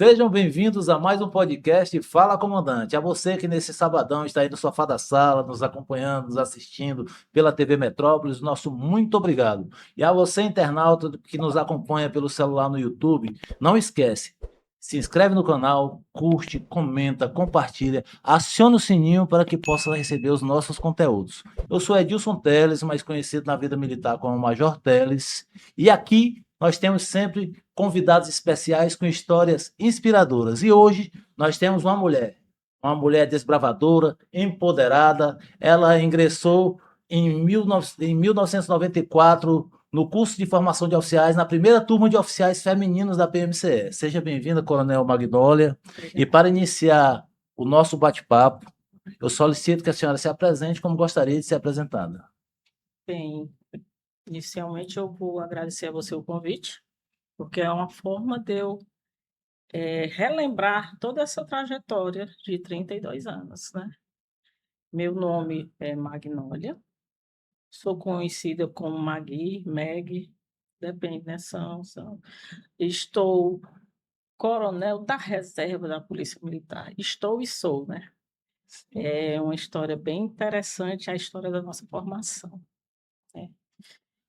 Sejam bem-vindos a mais um podcast Fala Comandante. A você que nesse sabadão está aí no sofá da sala, nos acompanhando, nos assistindo pela TV Metrópolis, nosso muito obrigado. E a você, internauta que nos acompanha pelo celular no YouTube, não esquece, se inscreve no canal, curte, comenta, compartilha, aciona o sininho para que possa receber os nossos conteúdos. Eu sou Edilson Teles, mais conhecido na vida militar como Major Teles, e aqui nós temos sempre convidados especiais com histórias inspiradoras. E hoje nós temos uma mulher desbravadora, empoderada. Ela ingressou em 1994 no curso de formação de oficiais, na primeira turma de oficiais femininos da PMCE. Seja bem-vinda, Coronel Magnólia. E para iniciar o nosso bate-papo, eu solicito que a senhora se apresente como gostaria de ser apresentada. Bem, inicialmente eu vou agradecer a você o convite, porque é uma forma de eu relembrar toda essa trajetória de 32 anos, né? Meu nome é Magnólia, sou conhecida como Magui, Meg, depende, né? Estou coronel da reserva da Polícia Militar. Estou e sou, né? É uma história bem interessante, a história da nossa formação, né?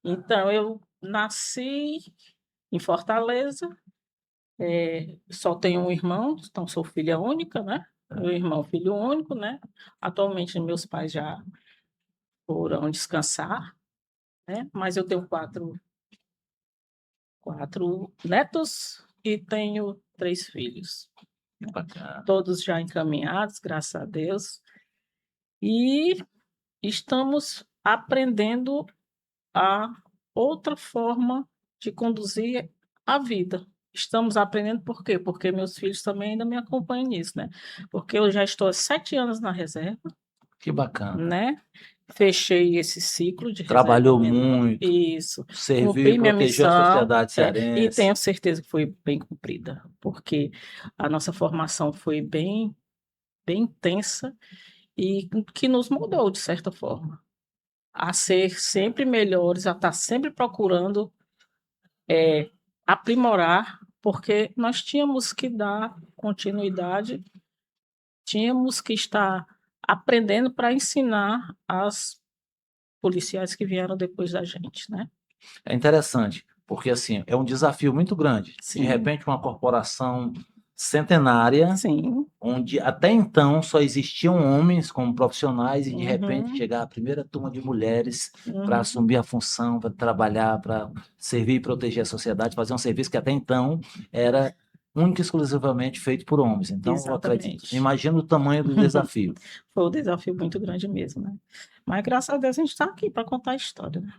Então, eu nasci em Fortaleza, só tenho um irmão, então sou filha única, né? Meu irmão, filho único, né? Atualmente, meus pais já foram descansar, né? Mas eu tenho quatro netos e tenho 3 filhos, Bacana. todos já encaminhados, graças a Deus. E estamos aprendendo a outra forma de conduzir a vida. Estamos aprendendo por quê? Porque meus filhos também ainda me acompanham nisso, né? Porque eu já estou há 7 anos na reserva, Que bacana. né? Fechei esse ciclo de Trabalhou reserva menor. muito, Isso. serviu Cumpri e minha protegeu a missão, sociedade e cearense. tenho certeza que foi bem cumprida, porque a nossa formação foi bem, bem intensa e que nos mudou, de certa forma, a ser sempre melhores, a estar sempre procurando aprimorar, porque nós tínhamos que dar continuidade, tínhamos que estar aprendendo para ensinar as policiais que vieram depois da gente, né? É interessante, porque assim, é um desafio muito grande. De Sim, repente, uma corporação centenária, sim. onde até então só existiam homens como profissionais, e de repente Uhum, chegar a primeira turma de mulheres para uhum, assumir a função, para trabalhar, para servir e proteger a sociedade, fazer um serviço que até então era único e exclusivamente feito por homens. Então, eu acredito, exatamente. imagino o tamanho do desafio. Foi um desafio muito grande mesmo, né? Mas graças a Deus a gente está aqui para contar a história, né?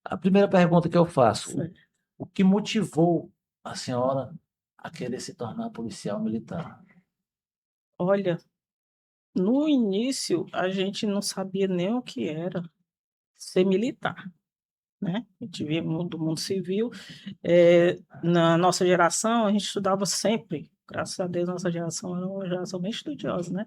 A primeira pergunta que eu faço: Certo. o que motivou a senhora a querer se tornar policial militar? Olha, no início a gente não sabia nem o que era ser militar, né? A gente via do mundo civil. Na nossa geração, a gente estudava sempre. Graças a Deus, nossa geração era uma geração bem estudiosa, né?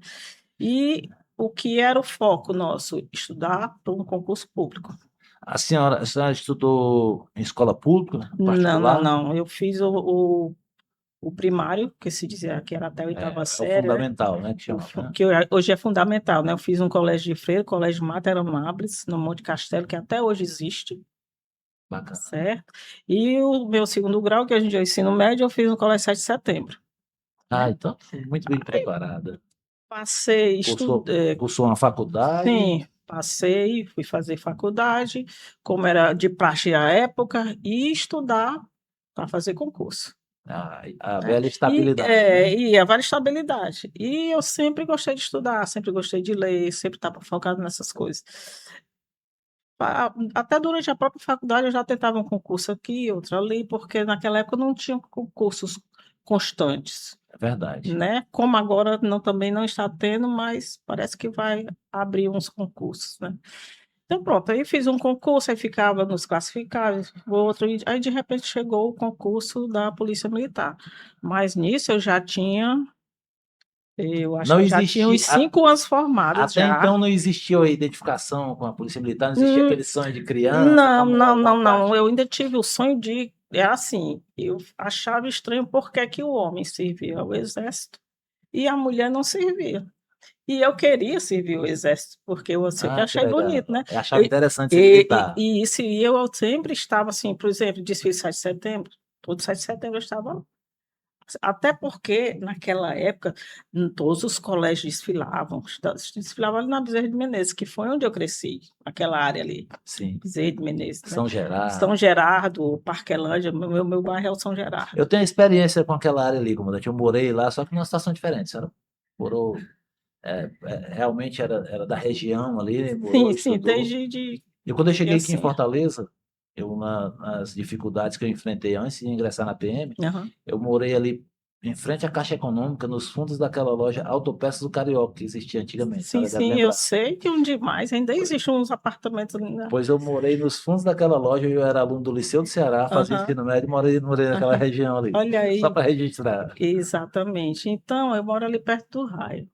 E o que era o foco nosso? Estudar para um concurso público. A senhora estudou em escola pública, Não, não, particular? não. Eu fiz o primário, que se dizia que era até a oitava É o série, né? fundamental, né, que chama, né? Que hoje é fundamental, né? Eu fiz um colégio de freira, colégio Mater Amabres, no Monte Castelo, que até hoje existe, Bacana. certo? E o meu segundo grau, que hoje em dia é o ensino médio, eu fiz no colégio 7 de setembro, Ah, né? então, muito bem preparada. Passei, Cursou uma faculdade? sim, passei, fui fazer faculdade, como era de praxe à época, e estudar para fazer concurso, A né? velha estabilidade, né? E a várias estabilidade. E eu sempre gostei de estudar, sempre gostei de ler, sempre estava focado nessas coisas. Até durante a própria faculdade eu já tentava um concurso aqui, outro ali, porque naquela época não tinha concursos constantes, É verdade. né? Como agora também não está tendo, mas parece que vai abrir uns concursos, né? Então pronto, aí fiz um concurso, aí ficava nos classificados, outro, aí de repente chegou o concurso da Polícia Militar. Mas nisso eu acho Não que eu já tinha existia, uns 5 anos formados até já. então não existia a identificação com a Polícia Militar, não existia Hum, aquele sonho de criança, Não, como não, não, alguma não. parte. Eu ainda tive o sonho de é assim, eu achava estranho por que que o homem servia ao exército e a mulher não servia. E eu queria servir o exército, porque eu sempre Ah, que achei legal. bonito, né. Eu achava interessante ser E militar. e isso, e eu sempre estava assim, por exemplo, desfile 7 de setembro, todo 7 de setembro eu estava lá. Até porque naquela época, todos os colégios desfilavam ali na Bezerra de Menezes, que foi onde eu cresci, naquela área ali, Sim. Bezerra de Menezes, né. São Gerardo. São Gerardo, Parquelândia, meu bairro é o São Gerardo. Eu tenho experiência com aquela área ali, comandante. Eu morei lá, só que numa situação diferente. A senhora morou, realmente era da região ali, morou, Sim, sim, estudou. desde E quando eu cheguei aqui em criancinha. Fortaleza, nas dificuldades que eu enfrentei antes de ingressar na PM, Aham. eu morei ali em frente à Caixa Econômica, nos fundos daquela loja Autopeças do Carioca, que existia antigamente, a Sim, senhora deve sim, eu lembrar. sei que onde mais ainda existem uns apartamentos ali na Pois eu morei nos fundos daquela loja, eu era aluno do Liceu do Ceará, fazia aham, ensino médio e morei naquela aham. região ali, Olha só aí, para registrar. exatamente. Então, eu moro ali perto do raio,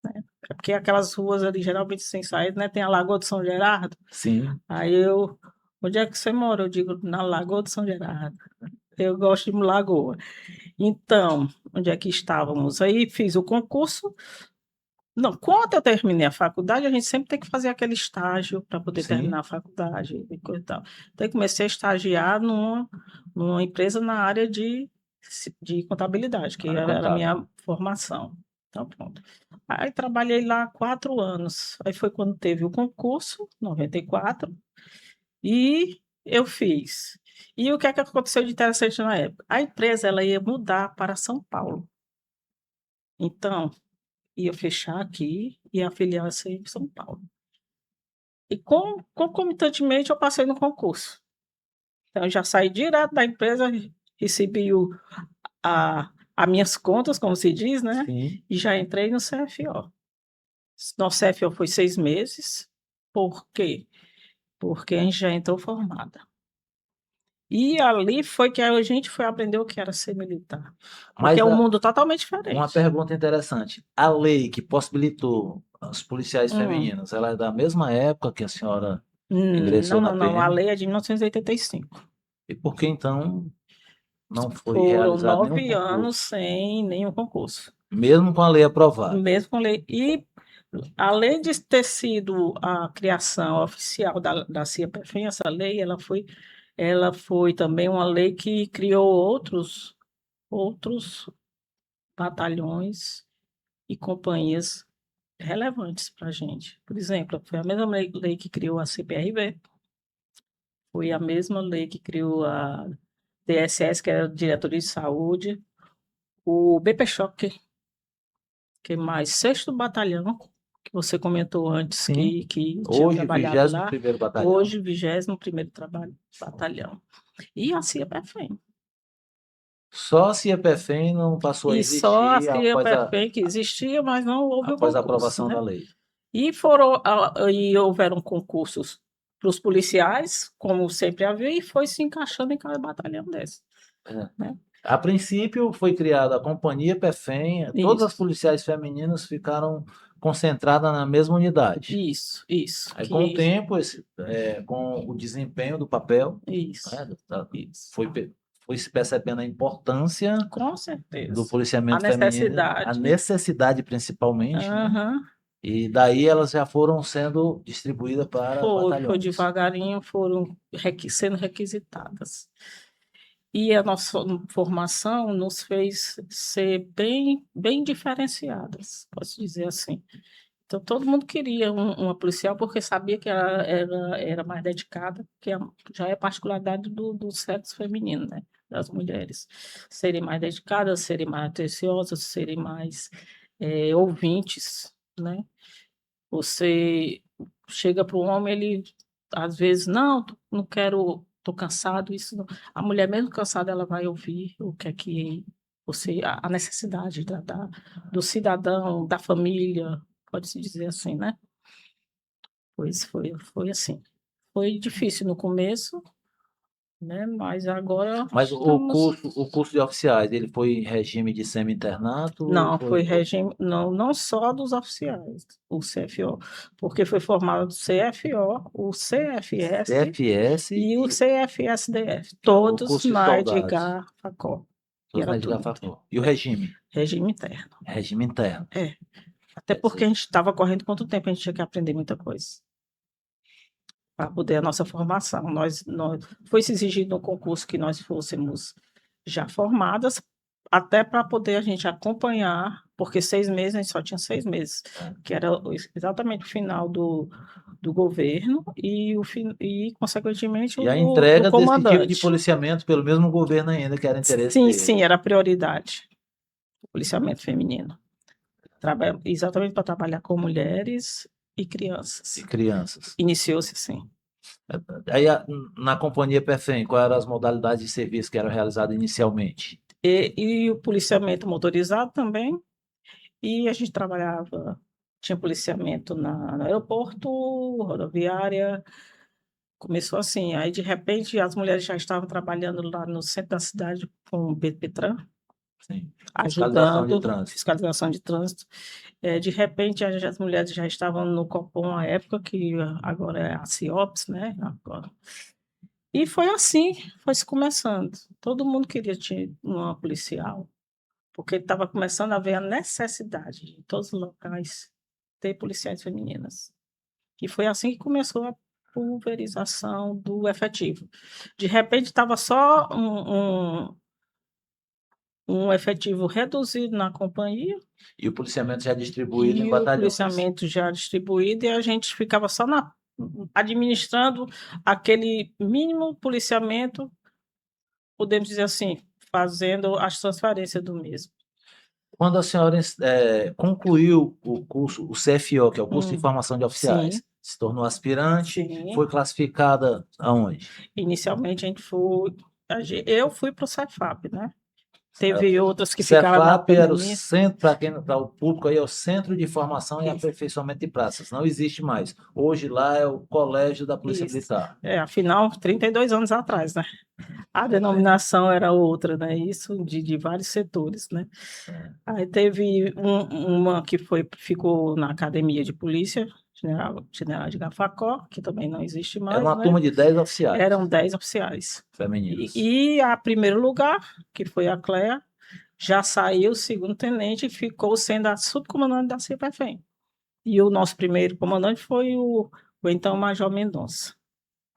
né, é porque aquelas ruas ali geralmente sem saída, né, tem a Lagoa do São Gerardo, Sim, aí eu: "Onde é que você mora?" Eu digo: "Na Lagoa do São Gerardo". Eu gosto de lagoa. Então, onde é que estávamos? Aí fiz o concurso. Não, quando eu terminei a faculdade, a gente sempre tem que fazer aquele estágio para poder terminar sim. a faculdade e coisa e tal. Então, eu comecei a estagiar numa empresa na área de contabilidade, que Área era a contábil. minha formação. Então, pronto. Aí trabalhei lá 4 anos. Aí foi quando teve o concurso, 94, e eu fiz. E o que é que aconteceu de interessante na época? A empresa ela ia mudar para São Paulo. Então, ia fechar aqui e a filial ia ser em São Paulo. E concomitantemente eu passei no concurso. Então eu já saí direto da empresa, recebi a minhas contas, como se diz, né, Sim. e já entrei no CFO. No CFO foi 6 meses. Por quê? Porque a gente já entrou formada. E ali foi que a gente foi aprender o que era ser militar, porque é Mas um mundo totalmente uma diferente. pergunta interessante, a lei que possibilitou os policiais Hum. femininos, ela é da mesma época que a senhora ingressou Não, na não, não, a PM? lei é de 1985. E por que então não foi Foram realizado nenhum 9 anos concurso, sem nenhum concurso, mesmo com a lei aprovada? mesmo com lei. E além de ter sido a criação oficial da CIAPEFEM, essa lei, ela foi também uma lei que criou outros batalhões e companhias relevantes para a gente. Por exemplo, foi a mesma lei que criou a CPRV, foi a mesma lei que criou a DSS, que era a Diretoria de Saúde, o BP-Choque. Que mais? 6º Batalhão, que você comentou antes Sim, que tinha hoje trabalhado vigésimo lá, primeiro Batalhão. hoje 21º Batalhão. E a CIAPEFEM. Só se a PFEM não passou a E só a existir CIAPEFEM que existia, mas não houve o após a concurso, aprovação da né. lei. E houveram concursos para os policiais, como sempre havia, e foi se encaixando em cada batalhão desse, É. né. A princípio foi criada a Companhia PFEM, todas as Isso, policiais femininas ficaram concentradas na mesma unidade. isso, Aí com o que tempo, com o desempenho do papel, isso, né, isso. foi se percebendo a importância Com do certeza. A policiamento feminino, a necessidade. necessidade principalmente, né, Aham. e daí elas já foram sendo distribuídas para Foi batalhões. devagarinho, foram sendo requisitadas. E a nossa formação nos fez ser bem diferenciadas, posso dizer assim. Então todo mundo queria uma policial, porque sabia que ela era mais dedicada, que já é particularidade do sexo feminino, né, das mulheres. Serem mais dedicadas, serem mais atenciosas, serem mais, ouvintes, né. Você chega para o homem, ele às vezes: "Não, não quero, estou cansado", isso não, a mulher mesmo cansada ela vai ouvir o que é que você, a necessidade do cidadão, da família, pode-se dizer assim, né. Pois foi assim. Foi difícil no começo, né? Mas agora Mas estamos... o curso de oficiais, ele foi em regime de semi-internato ou Não, foi foi regime, não, não só dos oficiais, o CFO, porque foi formado o CFO, o CFS CFS e o e CFSDF, o todos curso de na soldados, Edgar Facó, que todos era na Edgar tudo Facol. E o regime? regime interno. Regime interno. É, até Quer porque a dizer, gente estava correndo quanto tempo, a gente tinha que aprender muita coisa para poder a nossa formação. Foi se exigido no concurso que nós fôssemos já formadas, até para poder a gente acompanhar, porque 6 meses, a gente só tinha 6 meses, é. que era exatamente o final do governo e, consequentemente, E a do entrega desse tipo de comandante. policiamento pelo mesmo governo ainda, que era interesse Sim, sim, dele. era a prioridade, o policiamento feminino. Exatamente para trabalhar com mulheres e E crianças. crianças. Iniciou-se assim. Aí, na companhia PFM, quais eram as modalidades de serviço que eram realizadas inicialmente? E o policiamento motorizado também. E a gente trabalhava, tinha policiamento no aeroporto, rodoviária. Começou assim. Aí, de repente, as mulheres já estavam trabalhando lá no centro da cidade com o BPTran, Sim. Fiscalização de ajudando, trânsito. fiscalização de trânsito. De repente, as mulheres já estavam no Copom à época, que agora é a CIOPS, né? Agora. E foi assim, foi se começando. Todo mundo queria ter uma policial, porque estava começando a ver a necessidade de em todos os locais ter policiais femininas. E foi assim que começou a pulverização do efetivo. De repente, estava só um efetivo reduzido na companhia E o policiamento já distribuído em e o batalhões. policiamento já distribuído, e a gente ficava só administrando aquele mínimo policiamento, podemos dizer assim, fazendo as transferências do mesmo. Quando a senhora concluiu o curso, o CFO, que é o curso de formação de Sim, oficiais, se tornou aspirante, sim. foi classificada aonde? Inicialmente eu fui para o Cefap, né? Teve outras que ficaram na Cefap era o pandemia. centro, para o público aí, é o Centro de Formação e Isso, Aperfeiçoamento de Praças. Não existe mais. Hoje lá é o Colégio da Polícia isso. Militar. Afinal, 32 anos atrás, né? A denominação era outra, né? Isso de vários setores, né? Aí teve uma que ficou na Academia de Polícia, General de Gafacó, que também não existe Era mais, uma né? turma de 10 oficiais Eram 10 oficiais. femininos. E a primeiro lugar, que foi a Cléa, já saiu o segundo tenente e ficou sendo a subcomandante da CPFM. E o nosso primeiro comandante foi o então Major Mendonça.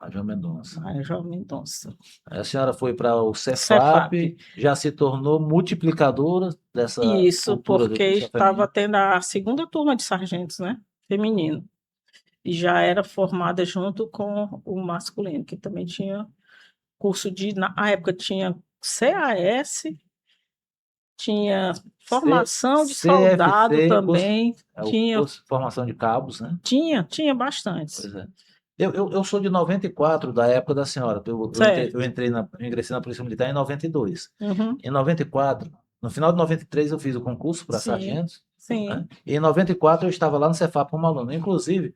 Major Mendonça. Major Mendonça. Aí a senhora foi para o Cefap. Cefap, já se tornou multiplicadora dessa Isso, cultura do porque policial estava feminino. tendo a segunda turma de sargentos, né? Feminino. E já era formada junto com o masculino, que também tinha curso na época tinha CAS, tinha formação de soldado CFC, também, é o curso de formação de cabos, né? tinha bastantes. Pois é. Eu sou de 94, da época da senhora. Certo. Eu ingressei na Polícia Militar em 92. Uhum. Em 94, no final de 93, eu fiz o concurso para Sim, sargentos, né? sim. E em 94 eu estava lá no Cefap como aluno. Inclusive,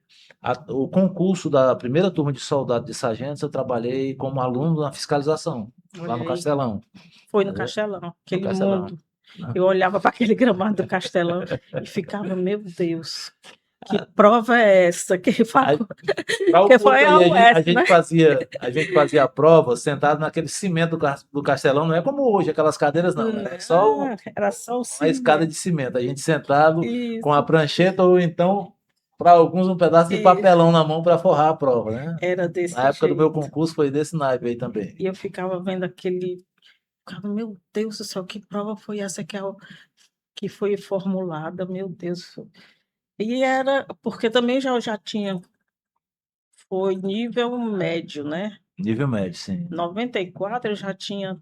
o concurso da primeira turma de soldado de sargentos, eu trabalhei como aluno na fiscalização, lá Olha no aí. Castelão. Foi no Entendeu? Castelão, No aquele Castelão. mundo. Eu olhava para aquele gramado do Castelão e ficava, meu Deus, que prova é essa? Para o Que foi público a aí, UES, né? a gente fazia a prova sentado naquele cimento do Castelão, não é como hoje, aquelas cadeiras não, era só Não, era só o uma escada cimento. de cimento, a gente sentado com a Isso, prancheta ou então, para alguns, um pedaço de isso. papelão na mão para forrar a prova, né? Era Na desse época do meu jeito. concurso foi desse naipe aí também. E eu ficava vendo ficava, meu Deus do céu, que prova foi essa que foi formulada, meu Deus. E era, porque também já tinha, foi nível médio, né? Nível médio, sim. 94 eu já tinha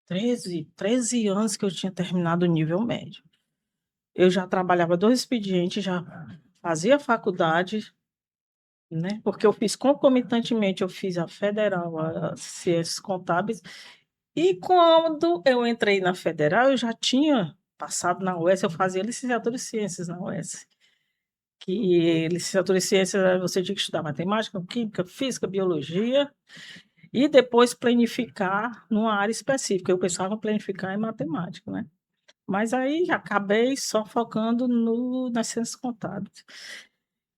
13 anos que eu tinha terminado o nível médio. Eu já trabalhava 2 expedientes, já fazia faculdade, né? Porque eu fiz concomitantemente, eu fiz a federal, a ciências contábeis, e quando eu entrei na federal, eu já tinha passado na UES, eu fazia licenciatura em ciências na UES. Que licenciatura em ciências, você tinha que estudar matemática, química, física, biologia, E depois planificar numa área específica. Eu pensava em planificar em matemática, né? Mas aí acabei só focando nas ciências contábeis.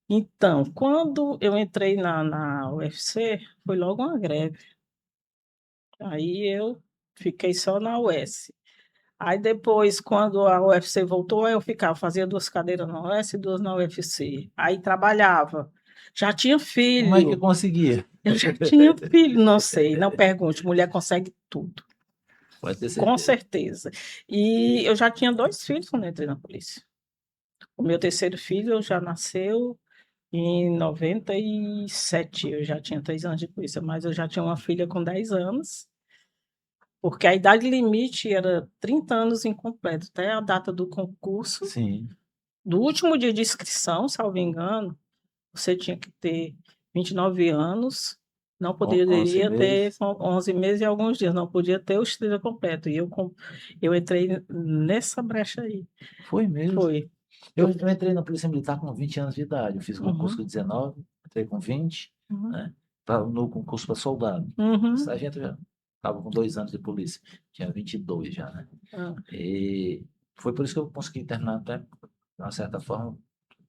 Então, quando eu entrei na UFC, foi logo uma greve. Aí eu fiquei só na UES. Aí depois, quando a UFC voltou, eu ficava, fazia 2 cadeiras na UES e 2 na UFC. Aí trabalhava. Já tinha Como é que filho. conseguia? Eu já tinha filho, não sei, não pergunte, mulher consegue tudo, Pode ter com certeza. certeza. E eu já tinha 2 filhos quando eu entrei na polícia. O meu terceiro filho já nasceu em 97, eu já tinha 3 anos de polícia, mas eu já tinha uma filha com 10 anos, porque a idade limite era 30 anos incompleto, até a data do concurso, Sim. do último dia de inscrição, salvo engano, você tinha que ter 29 anos, não 11 poderia ter meses. 11 meses e alguns dias, não podia ter o estudo completo. E eu entrei nessa brecha aí. Foi mesmo. Foi. Eu entrei na Polícia Militar com 20 anos de idade. Eu fiz concurso Uhum, com 19, entrei com 20, uhum, né? No concurso para soldado. uhum. Sargento já estava com 2 anos de polícia. Tinha 22 já, né? Ah, E foi por isso que eu consegui terminar até, de uma certa forma,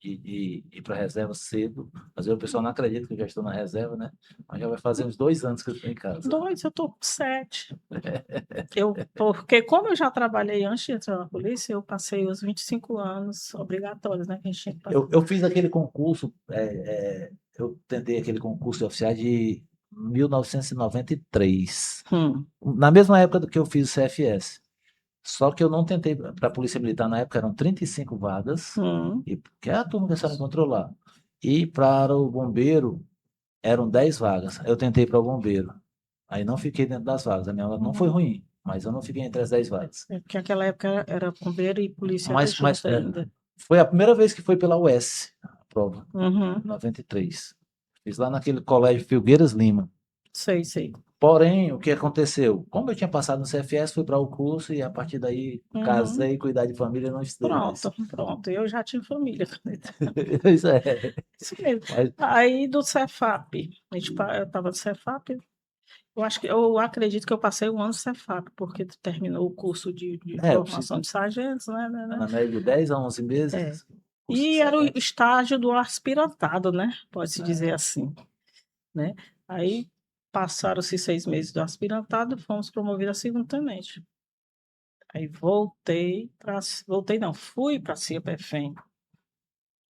de ir para a reserva cedo. Às vezes o pessoal não acredita que eu já estou na reserva, né? Mas já vai fazer uns 2 anos que eu estou em casa. 2, eu estou com 7. Porque como eu já trabalhei antes de entrar na polícia, eu passei os 25 anos obrigatórios, né? Que a gente tinha que passar. Eu fiz aquele concurso, eu tentei aquele concurso de oficiais de 1993, Hum, na mesma época do que eu fiz o CFS. Só que eu não tentei para a Polícia Militar na época, eram 35 vagas, hum, e, que é a turma que a senhora encontrou lá. E para o bombeiro eram 10 vagas. Eu tentei para o bombeiro. Aí não fiquei dentro das vagas. A minha aula não foi uhum. ruim, mas eu não fiquei entre as 10 vagas. É porque naquela época era bombeiro e polícia era Mas junto ainda. foi a primeira vez que foi pela UES, a prova, Uhum. em 93. Fiz lá naquele colégio Filgueiras Lima. Sei, sei. Porém, o que aconteceu? Como eu tinha passado no CFS, fui para o curso e a partir daí Uhum. casei, cuidar de família e não estudei mais. Pronto, pronto. Eu já tinha família. Isso é. Isso mesmo. Mas, Aí do Cefap, eu estava no Cefap, eu acredito que eu passei um ano no Cefap, porque tu terminou o curso de eu preciso, formação de sargentos, né? na média de 10 a 11 É. meses, curso de E era o sargento. estágio do aspirantado, né? Pode-se dizer É, assim, né? Aí passaram-se 6 meses do aspirantado, fomos promovidos a segundo tenente. Aí voltei não, fui para a CIAPFEM.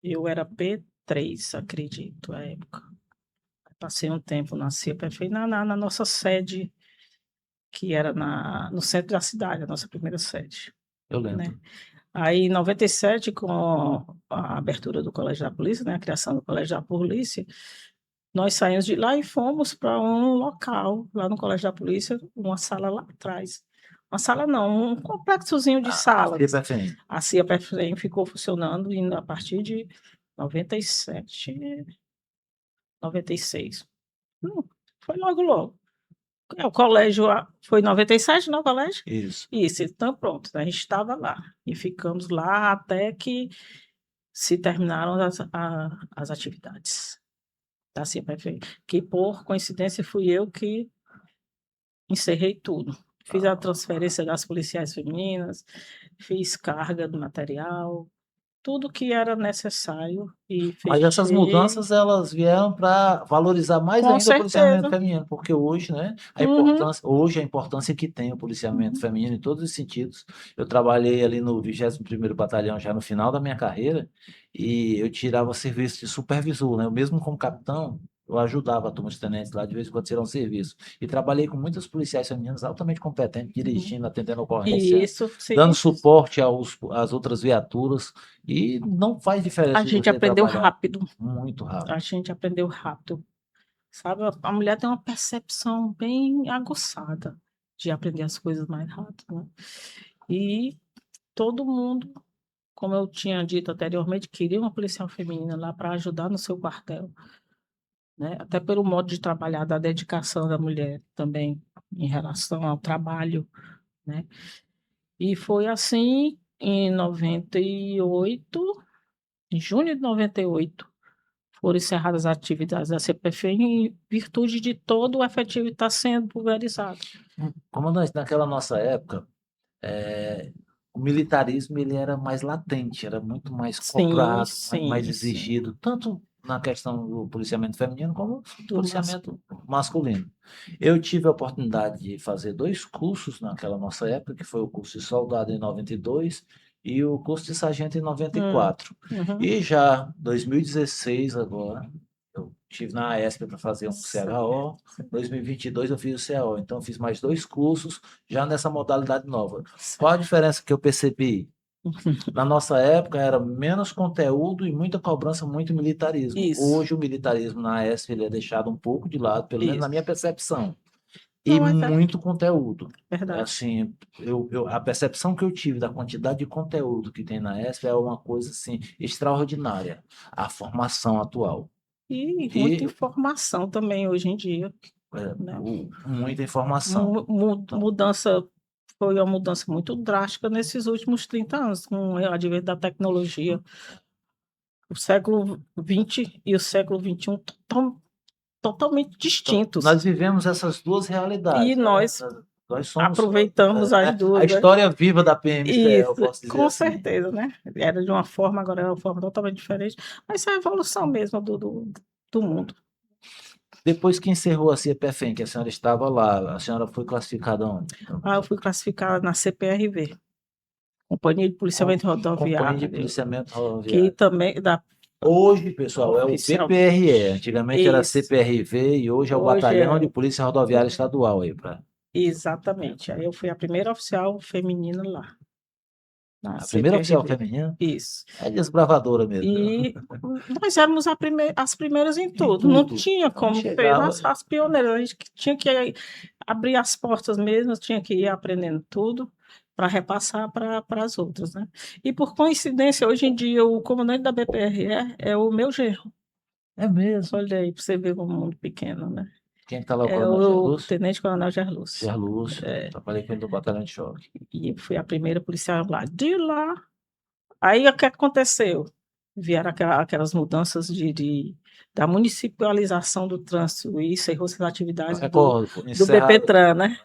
Eu era P3, acredito, à época. Passei um tempo na CIAPFEM, na nossa sede, que era no centro da cidade, a nossa primeira sede, eu né? lembro. Aí, em 97, com a abertura do Colégio da Polícia, né, a criação do Colégio da Polícia, nós saímos de lá e fomos para um local, lá no Colégio da Polícia, uma sala lá atrás. Uma sala não, um complexozinho de A salas. CPFM. A CIAPFEM ficou funcionando indo a partir de 97, 96. Foi logo, logo. O colégio foi em 97, não, o colégio? Isso. Isso, então pronto, a gente estava lá. E ficamos lá até que se terminaram as atividades da CIAPFEM, que por coincidência fui eu que encerrei tudo. Fiz a transferência das policiais femininas, fiz carga do material, tudo que era necessário e Mas essas fechei. mudanças elas vieram para valorizar mais Com ainda o policiamento certeza. feminino, porque hoje, né, Uhum, hoje a importância que tem o policiamento uhum, feminino em todos os sentidos. Eu trabalhei ali no 21º Batalhão já no final da minha carreira e eu tirava serviço de supervisor, né? Eu mesmo como capitão, eu ajudava a turma de tenentes lá de vez em quando tirar um serviço. E trabalhei com muitas policiais femininas altamente competentes, uhum. dirigindo, atendendo ocorrência, Isso, dando sim. suporte às outras viaturas. E não faz A diferença de gente você aprendeu trabalhar rápido. muito rápido. A gente aprendeu rápido. Sabe, a mulher tem uma percepção bem aguçada de aprender as coisas mais rápido, né? E todo mundo, como eu tinha dito anteriormente, queria uma policial feminina lá para ajudar no seu quartel, né? Até pelo modo de trabalhar, da dedicação da mulher também em relação ao trabalho, né? E foi assim em 98, em junho de 98, foram encerradas as atividades da CPFM em virtude de todo o efetivo estar sendo pulverizado. Comandante, naquela nossa época, eh, o militarismo ele era mais latente, era muito mais Sim, cobrado, mais sim, sim. exigido, tanto na questão do policiamento feminino como Do policiamento masculino. Eu tive a oportunidade de fazer 2 cursos naquela nossa época, que foi o curso de soldado em 92 e o curso de sargento em 94. Uhum. E já 2016 agora, eu estive na AESP para fazer um CHO, 2022 eu fiz o CAO, então eu fiz mais 2 cursos já nessa modalidade nova. Qual a diferença que eu percebi? Na nossa época era menos conteúdo e muita cobrança, muito militarismo. Isso, Hoje o militarismo na AESP ele é deixado um pouco de lado, pelo menos na isso. minha percepção, e Não, mas é muito conteúdo. verdade. Assim, a percepção que eu tive da quantidade de conteúdo que tem na AESP é uma coisa assim extraordinária, a formação atual. E muita E informação também hoje em dia, né? muita informação. Então, Mudança, foi uma mudança muito drástica nesses últimos 30 anos, com o advento da tecnologia. O século XX e o século XXI totalmente distintos. nós vivemos essas duas E realidades, né? nós Nós somos aproveitamos as a duas, né? história viva da PMCE, eu Isso, posso dizer com assim. certeza, né? Era de uma forma, agora é uma forma totalmente diferente, mas é a evolução mesmo do mundo. Depois que encerrou a CPFM, que a senhora estava lá, a senhora foi classificada onde? Eu fui classificada na CPRV, Companhia de Policiamento Companhia de Rodoviário, Policiamento que Rodoviário. também dá Hoje, pessoal, é o oficialmente. BPRE. Antigamente era Isso. CPRV e hoje é o Hoje Batalhão de é Polícia Rodoviária Estadual aí, exatamente. Aí eu fui a primeira oficial feminina lá, na a primeira oficial CPRV. feminina. Isso. É desbravadora mesmo. E nós éramos as primeiras em Em tudo. Não tudo. tinha Onde como ser chegava, as pioneiras. A gente tinha que abrir as portas mesmo, tinha que ir aprendendo tudo para repassar para as outras, né? E por coincidência, hoje em dia, o comandante da BPRE é o meu genro. é mesmo. Olha aí, para você ver como um mundo pequeno, né? Quem está lá, o É Coronel o Gerlúcio? Tenente Coronel Gerlúcio. Gerlúcio. Trabalhei com ele no Batalhão de Choque. E fui a primeira policial lá. De lá, aí o que aconteceu? Vieram aquelas mudanças da municipalização do trânsito e encerrou as Eu atividades recordo, do BPTran, né?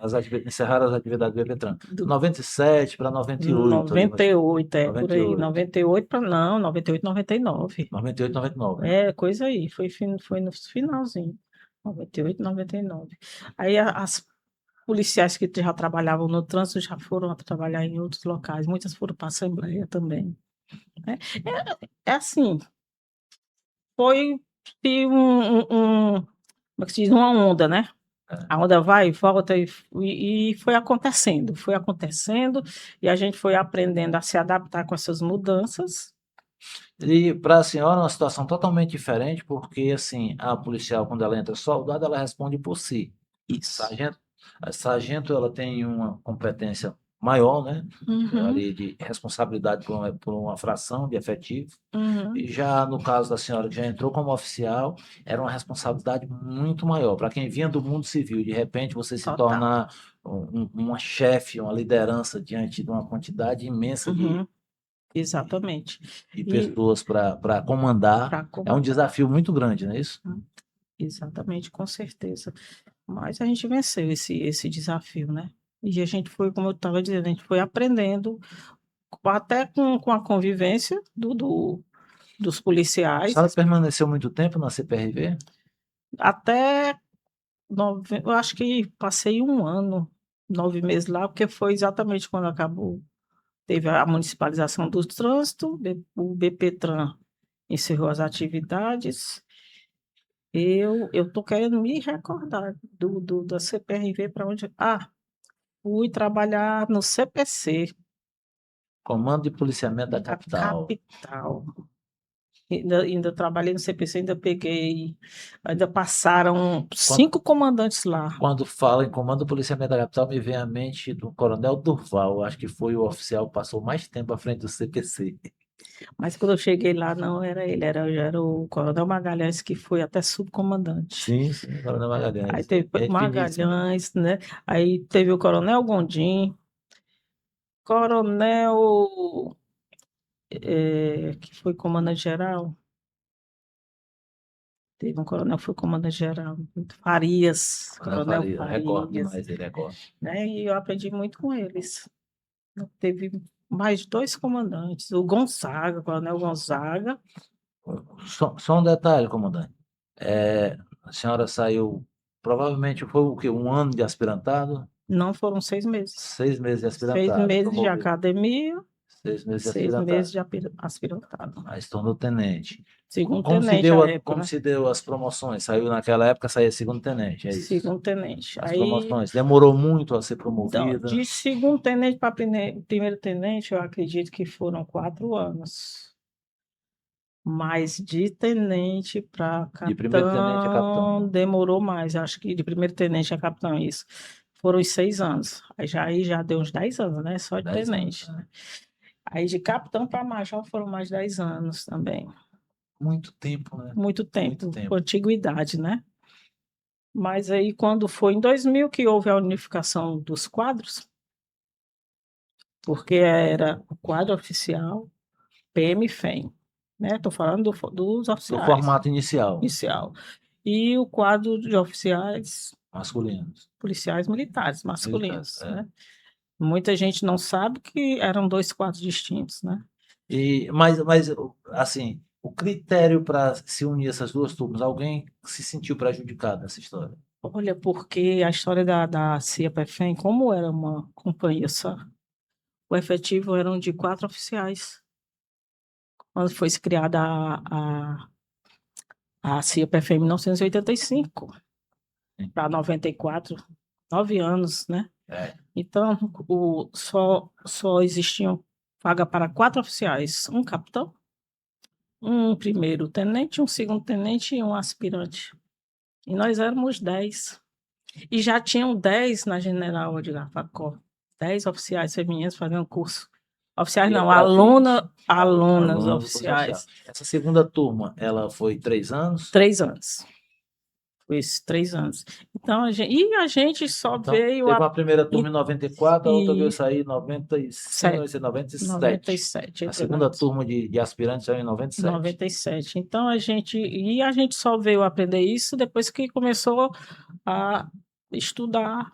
encerraram as atividades do BPTran. Do 97 para 98, ali, 98, por aí. 98. 98 para não, 98, 99. 98, 99, né? Coisa aí, foi no finalzinho. 98, 99. Aí as policiais que já trabalhavam no trânsito já foram a trabalhar em outros locais, muitas foram para a Assembleia também, né? É assim, foi como é que se diz? Uma onda, né? A onda vai e volta e foi acontecendo, e a gente foi aprendendo a se adaptar com essas mudanças. E para a senhora é uma situação totalmente diferente, porque assim, a policial, quando ela entra soldado, ela responde por si. Isso. Sargento, a sargento ela tem uma competência maior, né? Uhum, Ali de responsabilidade por uma fração de efetivo. uhum, E já no caso da senhora que já entrou como oficial, era uma responsabilidade muito maior. Para quem vinha do mundo civil, de repente você se total. torna uma chefe, uma liderança diante de uma quantidade imensa Uhum, exatamente. de E pessoas para comandar, para é um comandar. desafio muito grande, não é isso? Exatamente, com certeza. Mas a gente venceu esse desafio, né? E a gente foi, como eu estava dizendo, a gente foi aprendendo, até com a convivência dos A policiais, senhora permaneceu muito tempo na CPRV? até eu acho que passei um ano, 9 meses lá, porque foi exatamente quando acabou. Teve a municipalização do trânsito, o BPTran encerrou as atividades. Eu tô querendo me recordar da CPRV para onde. Fui trabalhar no CPC, Comando de Policiamento da da Capital. capital. Ainda trabalhei no CPC, ainda passaram Quando, 5 comandantes lá. quando fala em Comando de Policiamento da Capital, me vem à mente do Coronel Durval, acho que foi o oficial que passou mais tempo à frente do CPC. Mas quando eu cheguei lá, não era ele, era o Coronel Magalhães, que foi até subcomandante. Sim, sim, Coronel Aí Magalhães. teve Gente finíssima. Magalhães, né? Aí teve o Coronel Gondim, Coronel, que foi comandante geral. Teve um coronel que foi comandante-geral, Farias, Coronel Recordo Farias, demais ele, recordo. né? E eu aprendi muito com eles. Teve mais 2 comandantes, o Gonzaga, Coronel Gonzaga. Só um detalhe, comandante. A senhora saiu, provavelmente foi o quê? Um ano de aspirantado? Não, foram 6 meses. 6 meses de 6 aspirantado. meses de Promovido. academia, 6 meses de 6 aspirantado. meses de aspirantado. Aí se tornou tenente. Segundo Como se tenente deu, à época, como né? se deu as promoções? Saiu naquela época, saía segundo tenente, é isso. Segundo tenente. As Aí, promoções. Demorou muito a ser então, promovida. de segundo tenente para primeiro tenente, eu acredito que foram 4 anos. Mas de tenente para De primeiro tenente a capitão. capitão demorou mais. Acho que de primeiro tenente a capitão, isso. Foram os 6 anos. Aí já deu uns 10 anos, né? Só de 10 tenente. anos, né? Aí de capitão para major foram mais 10 anos também. Muito tempo, né? Muito tempo, Muito tempo. com antiguidade, né? Mas aí, quando foi em 2000 que houve a unificação dos quadros, porque era o quadro oficial, PM e FEM, né? Estou falando dos Do oficiais, formato inicial, inicial. E o quadro de oficiais masculinos. policiais militares, masculinos, Militares, né? Muita gente não sabe que eram 2 quadros distintos, né? Mas, assim, o critério para se unir essas duas turmas, alguém se sentiu prejudicado nessa história? Olha, porque a história da CIA-PFEM, como era uma companhia só, o efetivo eram de 4 oficiais. Quando foi criada a CIA-PFEM em 1985 para 94, 9 anos, né? Então, só existiam vaga para 4 oficiais, um capitão, um primeiro tenente, um segundo tenente e um aspirante. E nós éramos 10. E já tinham 10 na General Odilon Facó, 10 oficiais femininas fazendo curso. Oficiais não, alunas oficiais. Essa segunda turma, ela foi 3 anos? 3 anos. Foi esses 3 anos. Então, a gente só Então, veio teve uma primeira turma em 94, a outra veio e sair em 95, 97. 97. A segunda turma de aspirantes saiu em 97. 97. Então, a gente só veio aprender isso depois que começou a estudar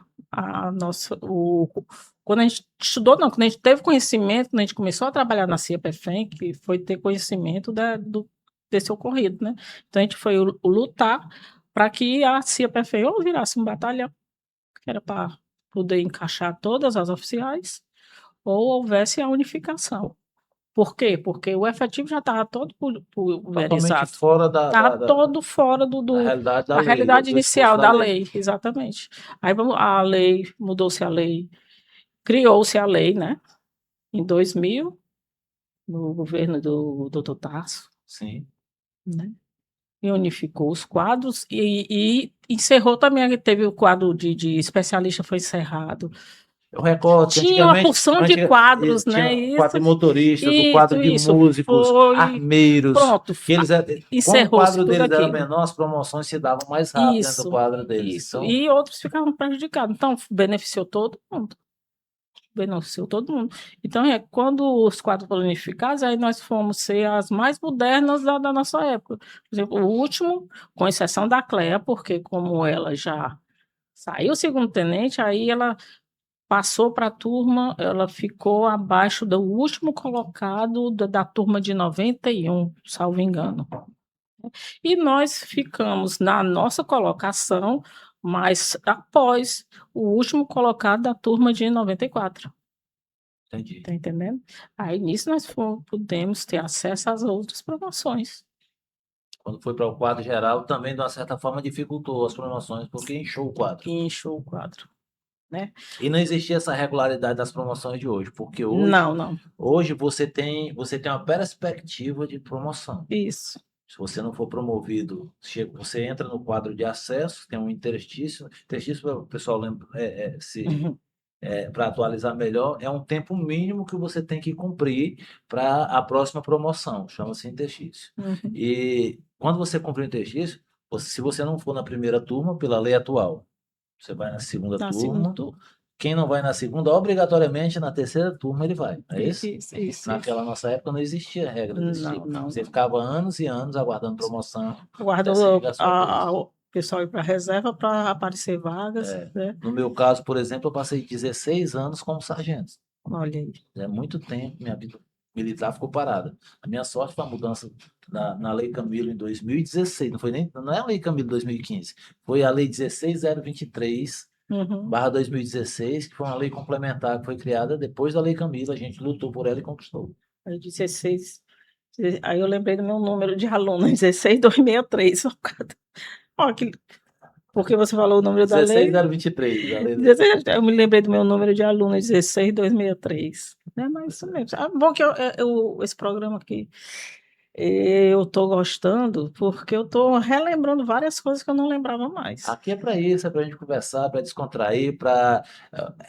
quando a gente estudou, não, quando a gente teve conhecimento, quando a gente começou a trabalhar na CIA-PFEM, que foi ter conhecimento desse ocorrido, né? Então, a gente foi lutar para que a CIA-PFEM ou virasse um batalhão, que era para poder encaixar todas as oficiais, ou houvesse a unificação. Por quê? Porque o efetivo já estava todo pulverizado. Fora Estava todo fora da realidade da da lei, realidade do inicial esforço da lei, exatamente. Aí a lei, mudou-se a lei, criou-se a lei, né? Em 2000, no governo do Dr. Tasso, Sim. né? E unificou os quadros e encerrou também, teve o quadro de especialista, foi encerrado. Eu recordo que Tinha uma porção de quadros, né? Tinha quadro de motoristas, o Isso, quadro de isso. músicos, Foi. armeiros. Pronto. Que eles, como o Encerrou-se quadro tudo deles era aquilo. menor, as promoções se davam mais rápido dentro do quadro deles. Isso. Então, E outros ficavam prejudicados. Então, beneficiou todo mundo. Beneficiou todo mundo. Então, quando os quadros foram unificados, aí nós fomos ser as mais modernas da nossa época. Por exemplo, o último, com exceção da Cléa, porque como ela já saiu segundo tenente, aí ela passou para a turma, ela ficou abaixo do último colocado da turma de 91, salvo engano. E nós ficamos na nossa colocação, mas após o último colocado da turma de 94. entendi. Tá entendendo? Aí nisso nós pudemos ter acesso às outras promoções. Quando foi para o quadro geral, também, de uma certa forma, dificultou as promoções, porque inchou o quadro. Inchou o quadro, né? E não existia essa regularidade das promoções de hoje, porque Não. Hoje você tem uma perspectiva de promoção. Isso. Se você não for promovido, você entra no quadro de acesso, tem um interstício para o pessoal lembra, para atualizar melhor, é um tempo mínimo que você tem que cumprir para a próxima promoção, chama-se interstício. E quando você cumpre o interstício, se você não for na primeira turma, pela lei atual, você vai na segunda turma, quem não vai na segunda, obrigatoriamente na terceira turma ele vai. É isso? Isso. Naquela nossa época não existia regra desse Não, tipo. não. Você ficava anos e anos aguardando promoção Guarda até você chegar à sua vez. o pessoal ir para a reserva para aparecer vagas, É. né? No meu caso, por exemplo, eu passei 16 anos como sargento. Olha aí. É muito tempo, minha vida militar ficou parada. A minha sorte foi a mudança na Lei Camilo em 2016, não é a Lei Camilo 2015, foi a Lei 16023 Uhum. barra 2016, que foi uma lei complementar que foi criada depois da Lei Camilo, a gente lutou por ela e conquistou. Aí 16. Aí eu lembrei do meu número de aluno, 16263. Ó, porque você falou o número da lei. 16023, a lei. Eu me lembrei do meu número de aluno, 16263. É, mas isso mesmo. Bom que esse programa aqui eu estou gostando, porque eu estou relembrando várias coisas que eu não lembrava mais. Aqui é para isso, é para a gente conversar, para descontrair, para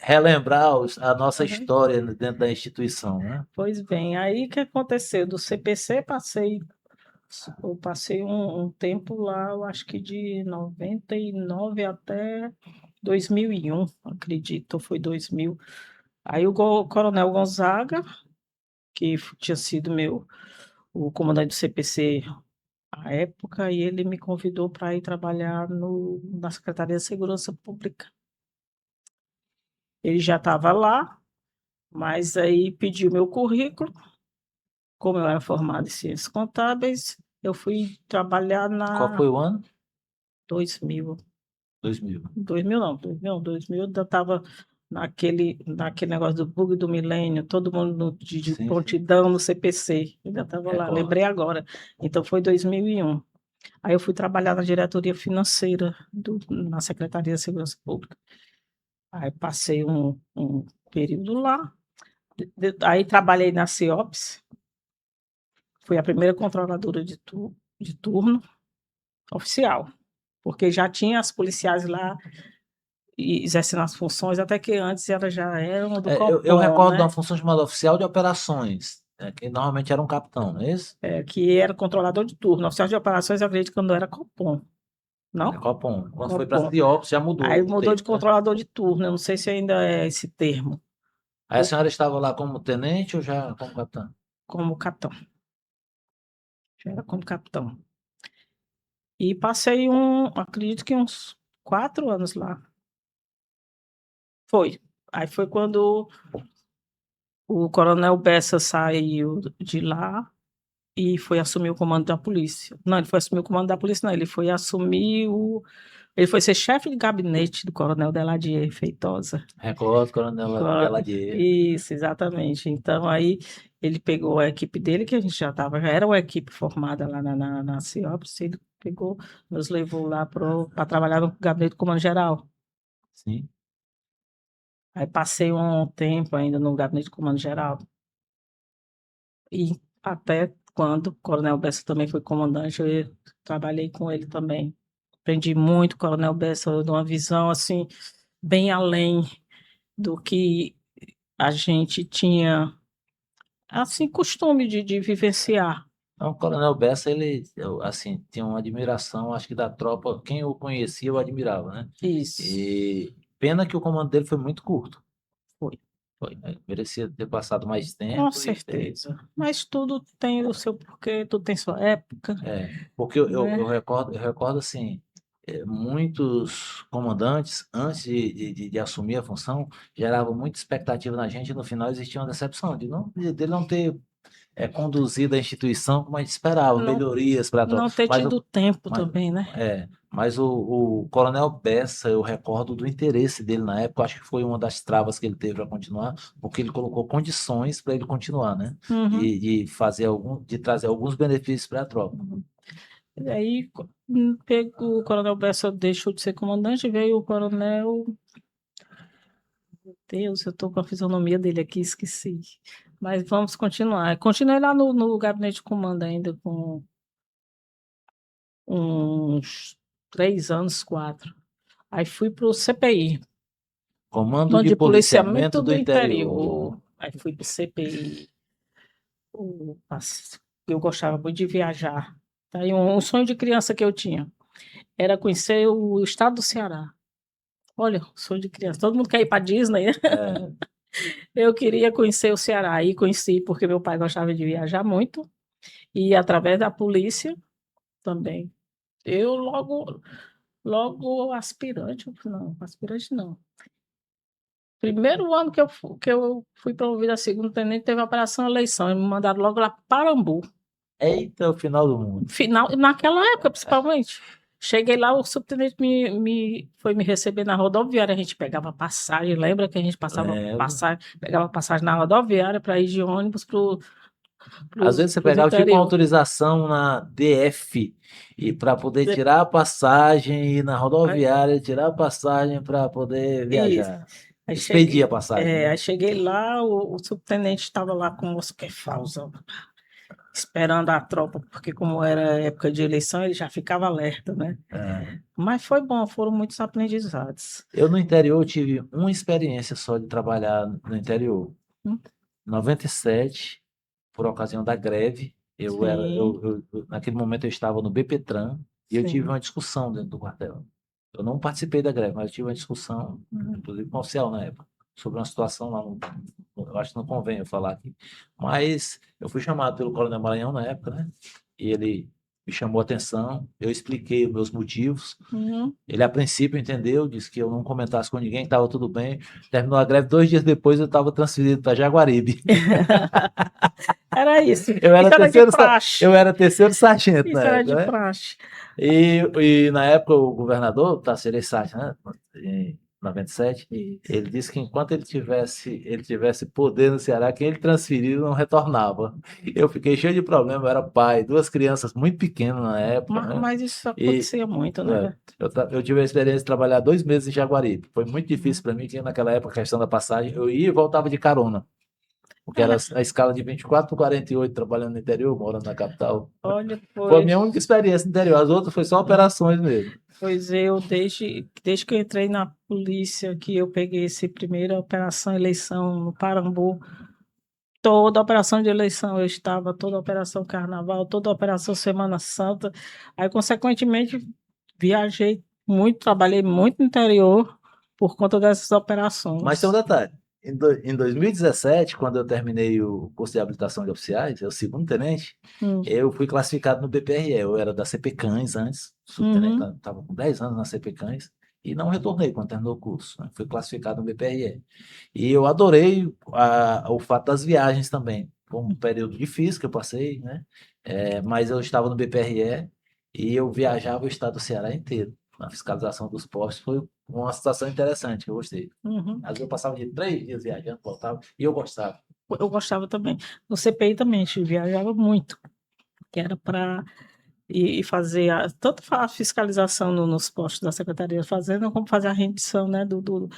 relembrar a nossa Uhum. história dentro da instituição, né? Pois bem, aí o que aconteceu? Do CPC eu passei um tempo lá, eu acho que de 99 até 2001, acredito, ou foi 2000. Aí o Coronel Gonzaga, que tinha sido o comandante do CPC à época, e ele me convidou para ir trabalhar na Secretaria de Segurança Pública. Ele já estava lá, mas aí pediu meu currículo. Como eu era formada em ciências contábeis, eu fui trabalhar Qual na foi o ano? 2000. 2000. 2000 eu ainda estava naquele negócio do bug do milênio, todo mundo de Sim, sim. prontidão no CPC, eu ainda estava lá, Recordo. lembrei agora. Então foi 2001. Aí eu fui trabalhar na diretoria financeira na Secretaria de Segurança Pública. Aí passei um período lá, aí trabalhei na CIOPS, fui a primeira controladora de turno oficial, porque já tinha as policiais lá e exercendo as funções, até que antes elas já eram do Eu Copom, recordo de né? uma função chamada oficial de operações, que normalmente era um capitão, não é isso? Que era controlador de turno. Oficial de operações, eu acredito que quando era Copom, É não? Copom. Quando foi para Copom. CIOPS já mudou Aí o mudou de termo, né? controlador de turno, eu não sei se ainda é esse termo, Aí a senhora estava lá como tenente ou já como capitão? como capitão. Já era como capitão. E passei acredito que uns 4 anos lá. Foi. Aí foi quando o Coronel Bessa saiu de lá e foi assumir o comando da polícia. Não, ele foi assumir o comando da polícia, não, ele foi assumir ele foi ser chefe de gabinete do Coronel Deladier Feitosa. Recordo, Coronel Deladier. Isso, exatamente. Então, aí ele pegou a equipe dele, que a gente já era uma equipe formada lá na CIOPS, ele pegou, nos levou lá para trabalhar no gabinete do comando geral. Sim. Aí passei um tempo ainda no gabinete do comando geral. E até quando o Coronel Bessa também foi comandante, eu trabalhei com ele também. Aprendi muito com o Coronel Bessa, de uma visão assim, bem além do que a gente tinha, assim, costume de vivenciar. Então, o Coronel Bessa, assim, tinha uma admiração, acho que da tropa, quem o conhecia, eu admirava, né? Isso, E pena que o comando dele foi muito curto. foi, Merecia ter passado mais com tempo e ter. certeza. Mas tudo tem o seu porquê, tudo tem sua época, Porque eu né? recordo assim, muitos comandantes, antes de assumir a função, geravam muita expectativa na gente e no final existia uma decepção dele não ter conduzido a instituição como a gente esperava, Não, melhorias para a tropa. não ter tido tempo Mas, também, né? mas o Coronel Bessa, eu recordo do interesse dele na época, acho que foi uma das travas que ele teve para continuar, porque ele colocou condições para ele continuar, né? Uhum. De trazer alguns benefícios para a tropa. E aí, o Coronel Bessa deixou de ser comandante, veio o Coronel. Meu Deus, eu estou com a fisionomia dele aqui, esqueci. Mas vamos continuar. Continuei lá no gabinete de comando ainda com uns 3 anos, 4. Aí fui para o CPI, Comando Comando de de Policiamento Policiamento do do Interior. Interior. Aí fui para o CPI. Eu gostava muito de viajar. Tá aí um sonho de criança que eu tinha era conhecer o estado do Ceará. Olha, sou de criança. Todo mundo quer ir para Disney, né? É, Eu queria conhecer o Ceará e conheci porque meu pai gostava de viajar muito e através da polícia também. Eu logo aspirante não. Primeiro ano que eu fui promovida a segundo tenente, teve a operação eleição, e me mandaram logo lá para Parambu. eita, o final do mundo. Final, naquela época, principalmente. Cheguei lá, o subtenente foi me receber na rodoviária. A gente pegava passagem, lembra que a gente Lembro. pegava passagem na rodoviária para ir de ônibus para Às vezes você os pegava tipo uma interior. autorização na DF e para poder tirar a passagem e ir na Aí, rodoviária tirar a passagem para poder isso. viajar. Expedir a passagem, né? Aí cheguei lá, o subtenente estava lá com o moço que é falso, esperando a tropa, porque como era época de eleição, ele já ficava alerta, né? É. Mas foi bom, foram muitos aprendizados. Eu no interior tive uma experiência só de trabalhar no interior. Hum, 97, por ocasião da greve, Sim, naquele momento eu estava no BPTran e eu tive sim. uma discussão dentro do quartel. Eu não participei da greve, mas eu tive uma discussão, Uhum. inclusive com o oficial na época, sobre uma situação lá eu acho que não convém eu falar aqui. Mas eu fui chamado pelo Coronel Maranhão na época, né? E ele me chamou a atenção, eu expliquei os meus motivos. Uhum. Ele, a princípio, entendeu, disse que eu não comentasse com ninguém, que estava tudo bem. Terminou a greve, 2 dias depois eu estava transferido para Jaguaribe. Era isso. Eu era Isso era de terceiro, sa- praxe. eu era terceiro sargento na Isso era época, de né? praxe. E na época o governador, Tancredo Sargent, né? Em 97, Isso. ele disse que enquanto ele tivesse poder no Ceará, quem ele transferiu não retornava. Eu fiquei cheio de problema, eu era pai, 2 crianças muito pequenas na época, né? Mas isso E acontecia muito, é, né? eu tive a experiência de trabalhar 2 meses em Jaguaribe. Foi muito difícil para mim, que naquela época a questão da passagem, eu ia e voltava de carona. Porque era É, a escala de 24 por 48, trabalhando no interior, morando na capital. olha, Foi a minha única pois, experiência no interior. As outras foi só operações mesmo. pois eu, desde que eu entrei na polícia, que eu peguei essa primeira operação eleição no Parambu, toda operação de eleição eu estava, toda operação carnaval, toda operação Semana Santa. Aí, consequentemente, viajei muito, trabalhei muito no interior por conta dessas Mas tem um operações. detalhe. Em 2017, quando eu terminei o curso de habilitação de oficiais, eu segundo tenente, Hum, eu fui classificado no BPRE. Eu era da CP Cães antes, subtenente, uhum, estava com 10 anos na CP Cães, e não retornei quando terminou o curso, né? Fui classificado no BPRE. E eu adorei o fato das viagens também. Foi um período difícil que eu passei, né? Mas eu estava no BPRE e eu viajava o estado do Ceará inteiro. Na fiscalização dos postos foi uma situação interessante, que eu gostei. uhum. Às vezes eu passava de 3 dias viajando, voltava, e eu gostava. Eu gostava também. No CPI também, a gente viajava muito, que era para ir fazer tanto a fiscalização nos postos da Secretaria da Fazenda, como fazer a rendição, né, do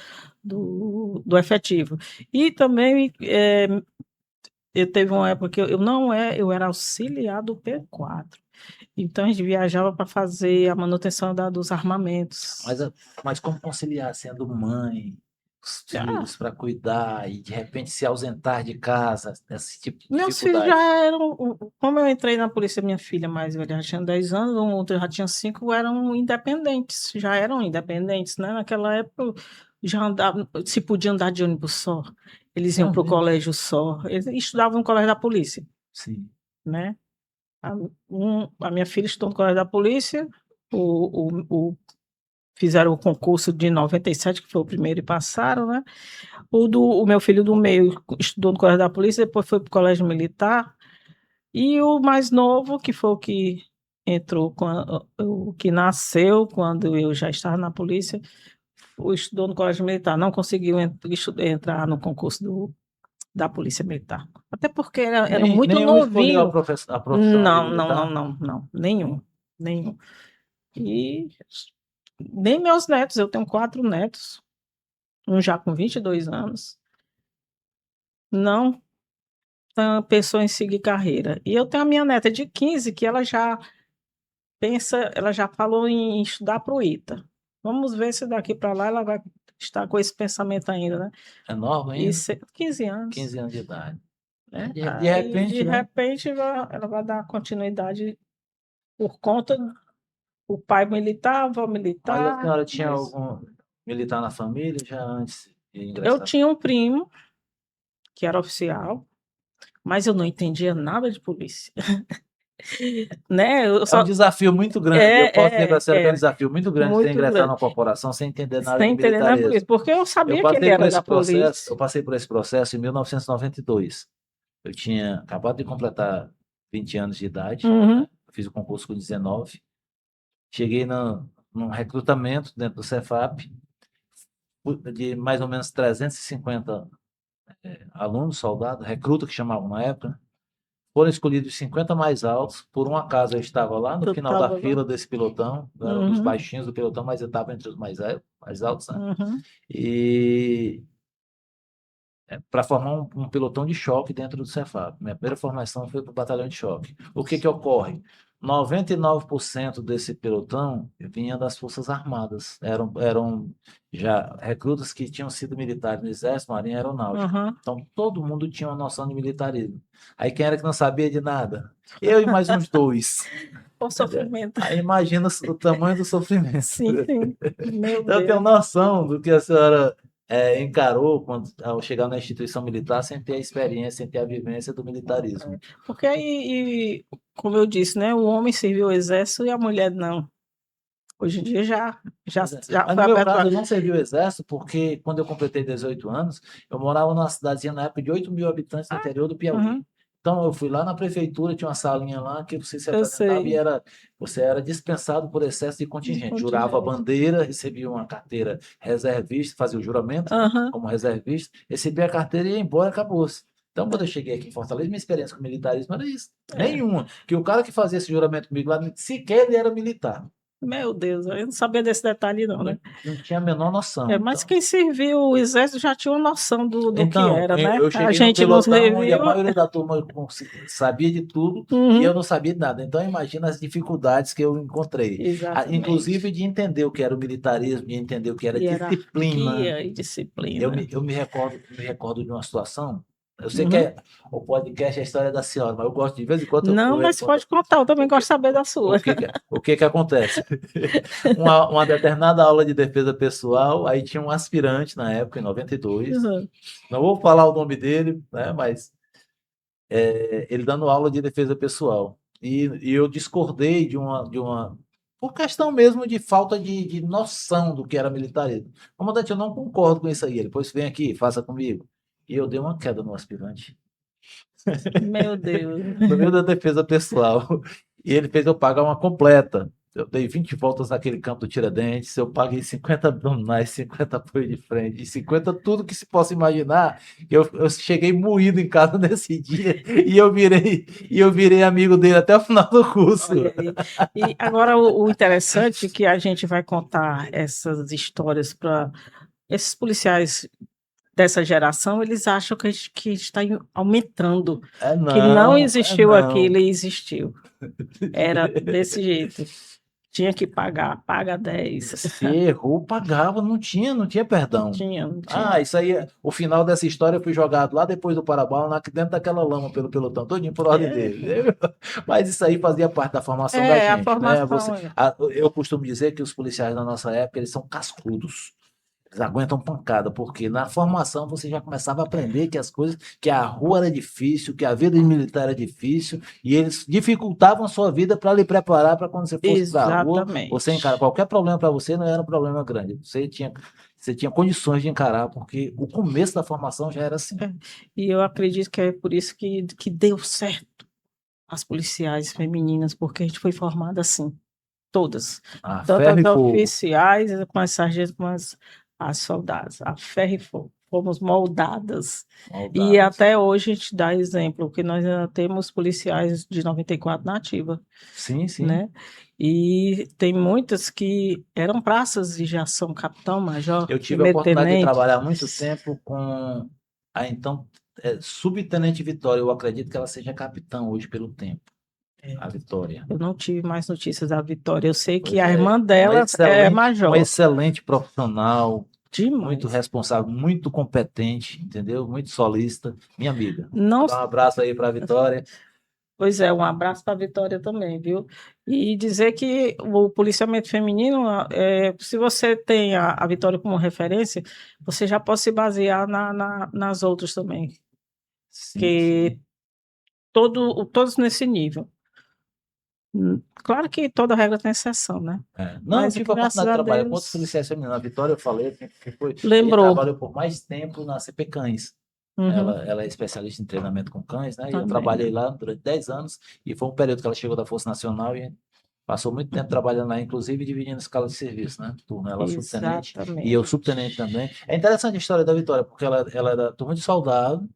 efetivo. E também eu teve uma época que eu era auxiliar do P4. Então a gente viajava para fazer a manutenção dos armamentos. Mas, mas como conciliar sendo mãe, os Ah, filhos para cuidar e de repente se ausentar de casa, esse tipo de meus filhos já dificuldade? eram, como eu entrei na polícia, minha filha mais velha já tinha 10 anos, o outro já tinha 5, já eram independentes, né? Naquela época já andavam, se podia andar de ônibus só, eles iam É para o mesmo? colégio só, eles estudavam no colégio da polícia, Sim. né? A minha filha estudou no colégio da polícia, fizeram o concurso de 97, que foi o primeiro e passaram, né? O meu filho do meio estudou no colégio da polícia, depois foi para o colégio militar. E o mais novo, que foi o que entrou, o que nasceu quando eu já estava na polícia, estudou no colégio militar, não conseguiu entrar no concurso da polícia militar. Até porque era muito Nenhum escolheu novinho. a profissão de Não, não, não, militar? não, não, nenhum, nenhum. E nem meus netos, eu tenho 4 netos, um já com 22 anos, não pensou em seguir carreira. E eu tenho a minha neta de 15 que ela já falou em estudar para o ITA. Vamos ver se daqui para lá ela vai estar com esse pensamento ainda, né? É nova E ainda? 15 anos, 15 anos de idade. né? De Aí, de repente, né? repente, ela vai dar continuidade por conta do pai militar, avó Mas a militar, senhora tinha mas algum. militar na família já antes de Eu ingressar? tinha um primo que era oficial, mas eu não entendia nada de polícia. Né? Eu É um só desafio muito grande. Eu posso dizer para você que é um era desafio muito grande você muito ingressar grande. numa corporação sem entender nada Sem de entender nada de polícia, militarismo. porque eu Eu sabia que ele passei por era esse da processo, eu polícia. passei por esse processo em 1992. Eu tinha acabado de completar 20 anos de idade, Uhum. né? Fiz o concurso com 19. Cheguei num recrutamento dentro do Cefap, de mais ou menos 350 alunos, soldados, recruta que chamavam na época. Foram escolhidos os 50 mais altos. Por um acaso eu estava lá no Tu final da tava lá. fila desse pelotão. Eu era um dos Uhum. baixinhos do pelotão, mas eu estava entre os mais altos, né? Uhum. E para formar um pelotão de choque dentro do Cefap. Minha primeira formação foi para o batalhão de choque. O que que ocorre? 99% desse pelotão vinha das Forças Armadas. Eram já recrutas que tinham sido militares no Exército, Marinha e Aeronáutica. Uhum. Então, todo mundo tinha uma noção de militarismo. Aí, quem era que não sabia de nada? Eu e mais uns dois. O sofrimento. Aí, imagina o tamanho do sofrimento. Sim, sim. Meu Eu tenho Deus. noção do que a senhora encarou quando, ao chegar na instituição militar sem ter a experiência, sem ter a vivência do militarismo. Porque aí, como eu disse, né? O homem serviu o exército e a mulher não. Hoje em dia já Mas no foi meu aberto. caso, eu não servi o exército porque quando eu completei 18 anos, eu morava numa cidadezinha na época de 8 mil habitantes no interior do Piauí. Uhum. Então, eu fui lá na prefeitura, tinha uma salinha lá que você se Eu apresentava e sei. você era dispensado por excesso de De contingente. Jurava a contingente. bandeira, recebia uma carteira reservista, fazia o juramento, né, Aham. como reservista, recebia a carteira e ia embora, acabou-se. Então, quando eu cheguei aqui em Fortaleza, minha experiência com militarismo era isso. É. Nenhuma. Que o cara que fazia esse juramento comigo lá, sequer ele era militar. Meu Deus, eu não sabia desse detalhe, não, né? Não tinha a menor É, noção. mas Então, quem serviu o exército já tinha uma noção do que Então, era, né? eu A cheguei no gente não pelotão onde a serviu. maioria da turma sabia de tudo e eu Uhum. não sabia de nada. Então, imagina as dificuldades que eu encontrei. Inclusive Exatamente. de entender o que era o militarismo, de entender o que era disciplina. Hierarquia e disciplina. Eu me recordo de uma situação. Eu sei que Uhum. o podcast é a história da senhora, mas eu gosto de vez em quando Não, mas quando pode contar, eu também gosto de saber da sua. o que que acontece? Uma determinada aula de defesa pessoal, aí tinha um aspirante na época, em 92. Uhum. Não vou falar o nome dele, né, mas ele dando aula de defesa pessoal. E eu discordei por questão mesmo de falta de noção do que era militarismo. Comandante, eu não concordo com isso aí. Ele, pois vem aqui, faça comigo. E eu dei uma queda no aspirante, Meu Deus. no meio da defesa pessoal. E ele fez eu pagar uma completa. Eu dei 20 voltas naquele campo do Tiradentes, eu paguei 50 abdominais, 50 apoio de frente, e 50 tudo que se possa imaginar. Eu cheguei moído em casa nesse dia e eu virei amigo dele até o final do curso. Olha aí. E agora o interessante é que a gente vai contar essas histórias para esses policiais dessa geração, eles acham que está aumentando, que não É existiu não. aquilo e existiu. Era desse jeito. Tinha que pagar, paga 10. Se errou, pagava, não tinha Não perdão. tinha, não tinha. Ah, isso aí, o final dessa história eu fui jogado lá depois do Parabala, dentro daquela lama pelo pelotão, todinho por ordem dele. Mas isso aí fazia parte da formação da A gente, né? formação. Eu costumo dizer que os policiais da nossa época, eles são cascudos. Eles aguentam pancada, porque na formação você já começava a aprender que as coisas, que a rua era difícil, que a vida de militar era difícil, e eles dificultavam a sua vida para lhe preparar para quando você fosse para a rua, você encarar Exatamente. qualquer problema para você não era um problema grande. Você tinha condições de encarar, porque o começo da formação já era assim. E eu acredito que é por isso que deu certo as policiais femininas, porque a gente foi formada assim, todas. A Tanto ferro as e fogo. oficiais, como as sargentos, como as soldadas. A ferro e fogo. Fomos moldadas. E Maldades. até hoje a gente dá exemplo, que nós ainda temos policiais de 94 na ativa, Sim, sim. né? E tem muitas que eram praças e já são capitão, major, Eu tive a primeiro oportunidade de tenente. trabalhar muito tempo com a então subtenente Vitória. Eu acredito que ela seja capitão hoje pelo tempo. A Vitória. Eu não tive mais notícias da Vitória. Eu sei que Pois a é, irmã dela é uma major. excelente profissional, muito Demais. responsável, muito competente, entendeu? Muito solícita, minha amiga. Não, Vou dar um abraço aí para a Vitória. Pois é, um abraço para a Vitória também, viu? E dizer que o policiamento feminino, se você tem a Vitória como referência, você já pode se basear nas outras também, Sim, que sim. todos nesse nível. Claro que toda regra tem exceção, né? Não, eu Mas tive a graças oportunidade de a trabalhar com outros Deus, policiais femininos. A Vitória, eu falei, que foi, a gente lembrou. trabalhou por mais tempo na CP Cães. Uhum, Ela é especialista em treinamento com cães, né? E eu também, trabalhei né? lá durante 10 anos, e foi um período que ela chegou da Força Nacional e passou muito tempo trabalhando lá, inclusive dividindo escala de serviço, né? Turno, ela subtenente e eu Exatamente. subtenente também. É interessante a história da Vitória, porque ela era turma de soldado,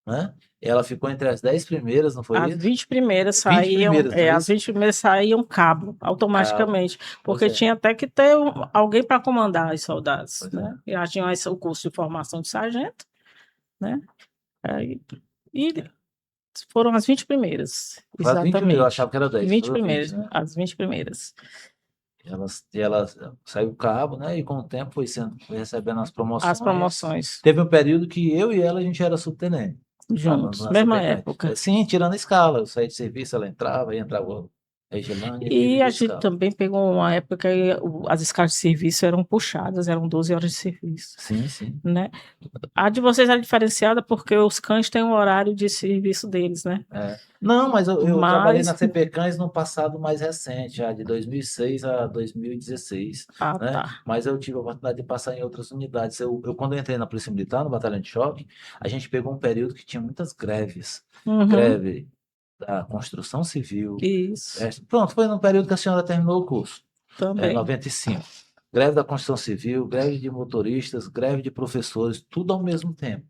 né? Ela ficou entre as 10 primeiras, não foi As isso? 20 primeiras 20 saíam, primeiras, não é as isso? 20 primeiras saíam cabo, Cabo. automaticamente, Pois porque é, tinha até que ter alguém para comandar os soldados, pois é. né? Já tinham o curso de formação de sargento, né? Aí, e foram as 20 primeiras, Foi as 20 primeiras, eu achava exatamente. que era 10, 20 foram primeiras, 20. né? As 20 primeiras. Ela saiu cabo, né? E com o tempo foi recebendo as As promoções. promoções Teve um período que eu e ela, a gente era subtenente, lá juntos, na mesma CPK. época. Sim, tirando a escala. Eu saí de serviço, ela entrava, aí entrava a Regelane e E dividia a a gente escala. também pegou uma época que as escalas de serviço eram puxadas, eram 12 horas de serviço, Sim, sim. né? A de vocês é diferenciada porque os cães têm um horário de serviço deles, né? Não, mas eu trabalhei na Mas, CP Cães no passado mais recente, já de 2006 a 2016, ah, né? tá. Mas eu tive a oportunidade de passar em outras unidades. Quando eu entrei na Polícia Militar, no Batalhão de Choque, a gente pegou um período que tinha muitas greves. Uhum, Greve da construção civil. isso, Pronto, foi no período que a senhora terminou o curso, também. 95. Greve da construção civil, greve de motoristas, greve de professores, tudo ao mesmo tempo.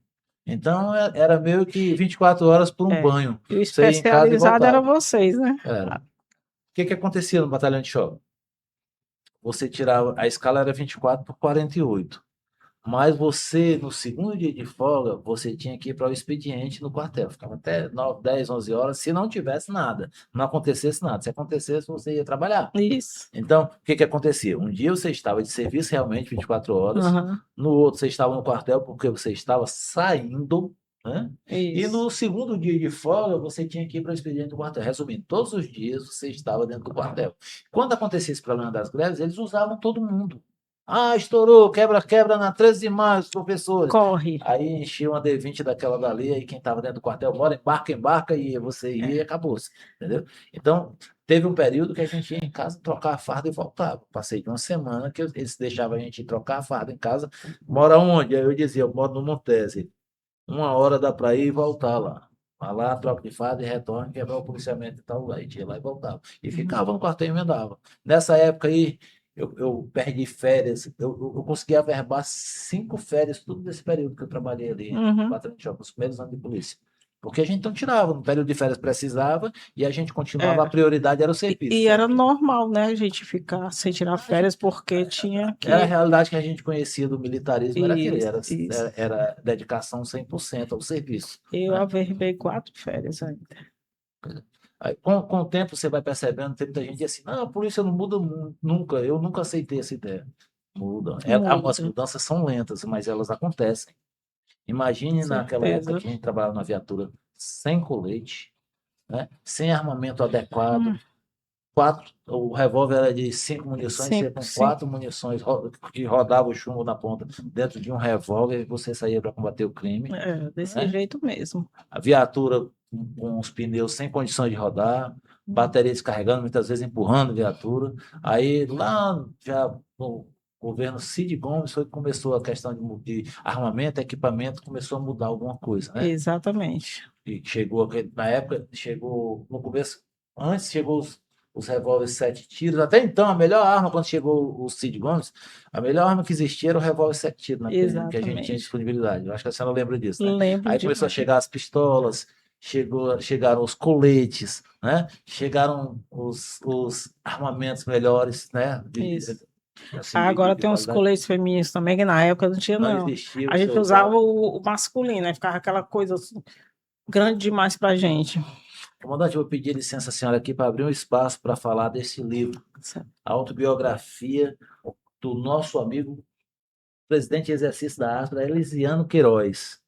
Então, era meio que 24 horas por um É. banho. E o Você ia em casa e especializado era voltava. vocês, né? Era. O que que acontecia no batalhão de choque? Você tirava, a escala era 24 por 48. Mas você, no segundo dia de folga, você tinha que ir para o expediente no quartel. Ficava até 9, 10, 11 horas, se não tivesse nada, não acontecesse nada. Se acontecesse, você ia trabalhar. Isso. Então, o que que acontecia? Um dia você estava de serviço realmente 24 horas, Aham, no outro você estava no quartel porque você estava saindo, né? E no isso. segundo dia de folga você tinha que ir para o expediente do quartel. Resumindo, todos os dias você estava dentro do quartel. Quando acontecia esse problema das greves, eles usavam todo mundo. Ah, estourou, quebra na 13 de maio, os professores. Corre. Aí enchia uma D20 daquela dali, aí quem estava dentro do quartel, bora, embarca, e você ia e É. acabou-se, entendeu? Então, teve um período que a gente ia em casa trocar a farda e voltava. Passei de uma semana que eles deixavam a gente ir trocar a farda em casa. Mora onde? Aí eu dizia, eu moro no Montese. 1 hora dá para ir e voltar lá. Vai lá, troca de farda e retorna, quebrar o policiamento e tal. Aí ia lá e voltava. E Uhum. ficava no quartel e emendava. Nessa época aí, eu perdi férias. Eu consegui averbar 5 férias, tudo nesse período que eu trabalhei ali, no Uhum. Batalhão de Choque, nos primeiros anos de polícia. Porque a gente não tirava, no período de férias precisava, e a gente continuava, a Era. prioridade era o E serviço, era sempre. normal, né, a gente ficar sem tirar férias porque tinha Era a que. realidade que a gente conhecia do militarismo, era aquele, Isso, era, isso. era, era dedicação 100% ao serviço, Eu né? averbei 4 férias ainda. Aí, com o tempo você vai percebendo, tem muita gente que diz assim, não, a polícia não muda nunca, eu nunca aceitei essa ideia. Muda. As Muda, mudanças são lentas, mas elas acontecem. com Imagine naquela época certeza. que a gente trabalhava na viatura sem colete, né? Sem armamento adequado, Hum, o revólver era de 5 munições, você cinco, com cinco. 4 munições que rodava o chumbo na ponta dentro de um revólver, você saía para combater o crime, É, desse né? jeito mesmo. A viatura com os pneus sem condições de rodar, Hum, bateria descarregando, muitas vezes empurrando a viatura. Aí lá já no governo Cid Gomes foi que começou a questão de armamento, equipamento, começou a mudar alguma coisa, né? exatamente. E chegou, na época, chegou no começo, antes chegou os revólveres 7 tiros, até então a melhor arma quando chegou o Cid Gomes, a melhor arma que existia era o revólver 7 tiros, na que a gente tinha Exatamente. disponibilidade. Eu acho que a senhora lembra disso, né? Lembro Aí começou a demais. chegar as pistolas, chegaram os coletes, né? Chegaram os armamentos melhores, né? Isso. Assim, Agora de tem uns qualidade. coletes femininos também, que na época não tinha, Não não. existia, A você gente usava usava. o masculino, né? Ficava aquela coisa assim, grande demais pra gente. Comandante, eu vou pedir licença à senhora aqui para abrir um espaço para falar desse livro, a autobiografia do nosso amigo presidente em exercício da Astra, Elisiano Queiroz.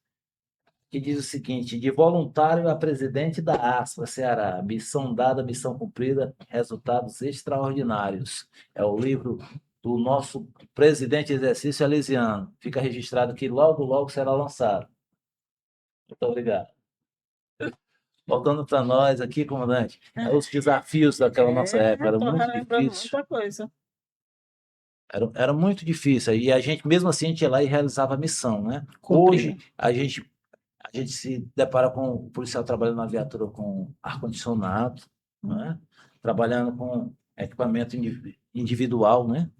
que diz o seguinte: de voluntário a presidente da ASPA Ceará, missão dada, missão cumprida, resultados extraordinários. É o livro do nosso presidente em exercício Elisiano. Fica registrado que logo, logo será lançado. Muito obrigado. Voltando para nós aqui, comandante, os desafios daquela nossa época eram Estou muito relembrando difíceis. muita coisa. Era muito difícil. E a gente, mesmo assim, a gente ia lá e realizava a missão, né? Cumprir. Hoje, a gente se depara com o policial trabalhando na viatura com ar-condicionado, né? Trabalhando com equipamento individual, né?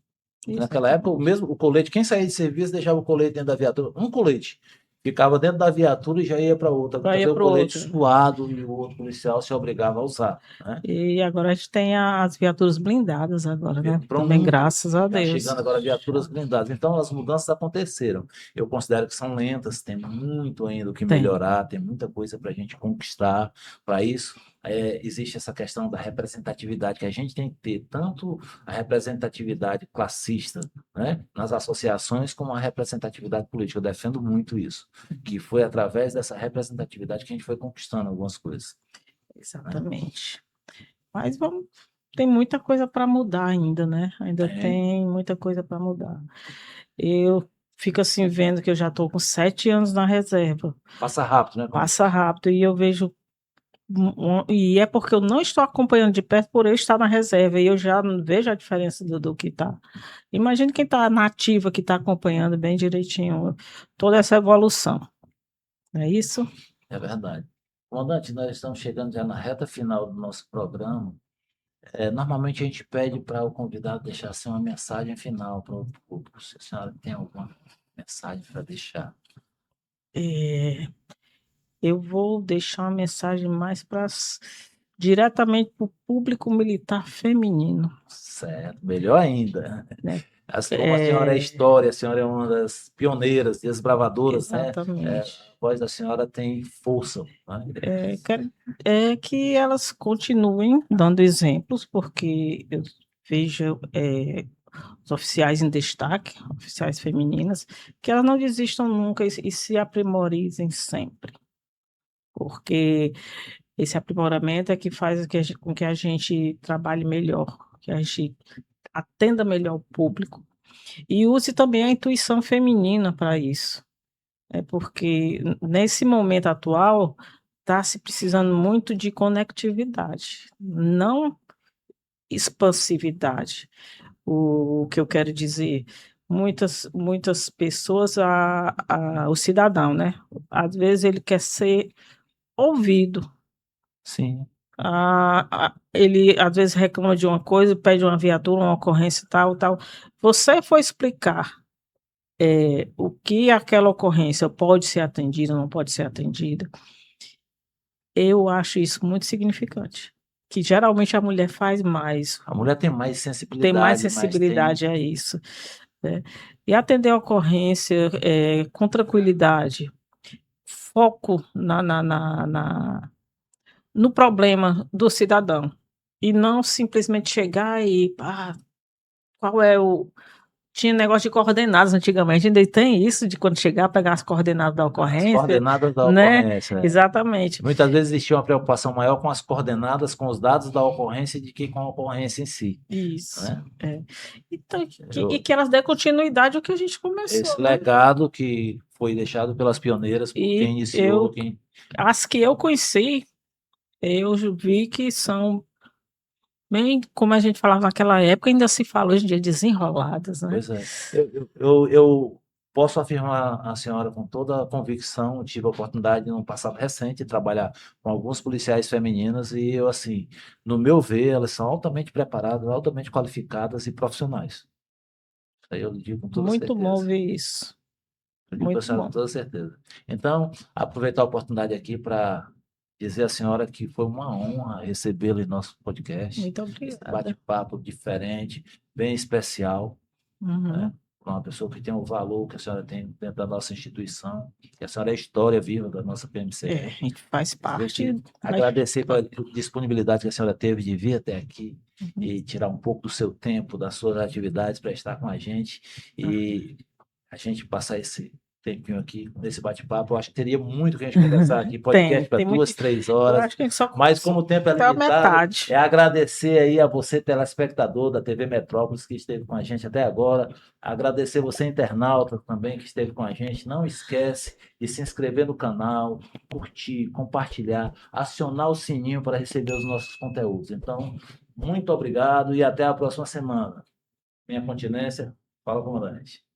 Naquela época, o colete, quem saía de serviço deixava o colete dentro da viatura, um colete. Ficava dentro da viatura e já ia para outra. Trazer o colete suado e o outro policial se obrigava a usar, né? E agora a gente tem as viaturas blindadas agora, né? Pronto, Também, graças a tá Deus. chegando agora viaturas blindadas. Então, as mudanças aconteceram. Eu considero que são lentas, tem muito ainda o que melhorar, tem muita coisa para a gente conquistar. Para isso, existe essa questão da representatividade, que a gente tem que ter tanto a representatividade classista, né, nas associações, como a representatividade política. Eu defendo muito isso, que foi através dessa representatividade que a gente foi conquistando algumas coisas. Exatamente. Mas tem muita coisa para mudar ainda, né? Ainda tem muita coisa para mudar. Eu fico assim vendo que eu já estou com 7 anos na reserva. Passa rápido, né? Passa rápido. E eu vejo. E é porque eu não estou acompanhando de perto por eu estar na reserva. E eu já vejo a diferença do que está. Imagine quem está na ativa, que está acompanhando bem direitinho toda essa evolução. Não é isso? É verdade. Comandante, nós estamos chegando já na reta final do nosso programa. Normalmente a gente pede para o convidado deixar assim, uma mensagem final para o público. Se a senhora tem alguma mensagem para deixar? Eu vou deixar uma mensagem mais diretamente para o público militar feminino. Certo, melhor ainda. Né? Assim como a senhora é história, a senhora é uma das pioneiras, desbravadoras, Exatamente. né? A voz da senhora tem força. Né? Que elas continuem dando exemplos, porque eu vejo os oficiais em destaque, oficiais femininas, que elas não desistam nunca e se aprimorizem sempre. Porque esse aprimoramento é que faz com que a gente trabalhe melhor, que a gente atenda melhor o público e use também a intuição feminina para isso. Porque nesse momento atual está se precisando muito de conectividade, não expansividade. O que eu quero dizer, muitas pessoas, o cidadão, né? Às vezes ele quer ser ouvido. Sim. Ele às vezes reclama de uma coisa, pede uma viatura, uma ocorrência, tal. Você foi explicar o que aquela ocorrência pode ser atendida, não pode ser atendida. Eu acho isso muito significante. Que geralmente a mulher faz mais. A mulher tem mais sensibilidade. Tem mais sensibilidade a isso. Né? E atender a ocorrência com tranquilidade, foco no problema do cidadão. E não simplesmente chegar e qual é o. Tinha negócio de coordenadas antigamente, ainda tem isso de quando chegar, pegar as coordenadas da ocorrência. As coordenadas da ocorrência. Exatamente. Muitas vezes existia uma preocupação maior com as coordenadas, com os dados da ocorrência, do que com a ocorrência em si. Isso. Né? Então, e que elas dêem continuidade ao que a gente começou. Esse legado que foi deixado pelas pioneiras, por quem iniciou. As que eu conheci, eu vi que são bem, como a gente falava naquela época, ainda se fala hoje em dia, desenroladas, né? Pois é. Eu posso afirmar a senhora com toda a convicção, tive a oportunidade, no passado recente, de trabalhar com alguns policiais femininas e eu, assim, no meu ver, elas são altamente preparadas, altamente qualificadas e profissionais. Isso aí eu digo com toda certeza. Muito bom ver isso. Eu digo com toda certeza. Então, aproveitar a oportunidade aqui para dizer à senhora que foi uma honra recebê-la em nosso podcast. Muito obrigada. Esse bate-papo diferente, bem especial, né? Para uma pessoa que tem o valor que a senhora tem dentro da nossa instituição, que a senhora é a história viva da nossa PMC. A gente faz parte. Agradecer pela disponibilidade que a senhora teve de vir até aqui e tirar um pouco do seu tempo, das suas atividades para estar com a gente e a gente passar esse tempinho aqui nesse bate-papo. Eu acho que teria muito que a gente conversar aqui, podcast para Tem muito. 2, 3 Eu horas. acho que só Mas como o tempo é até a limitado, metade. é agradecer aí a você, telespectador da TV Metrópolis, que esteve com a gente até agora. Agradecer você, internauta, também, que esteve com a gente. Não esquece de se inscrever no canal, curtir, compartilhar, acionar o sininho para receber os nossos conteúdos. Então, muito obrigado e até a próxima semana. Minha continência. Fala, comandante.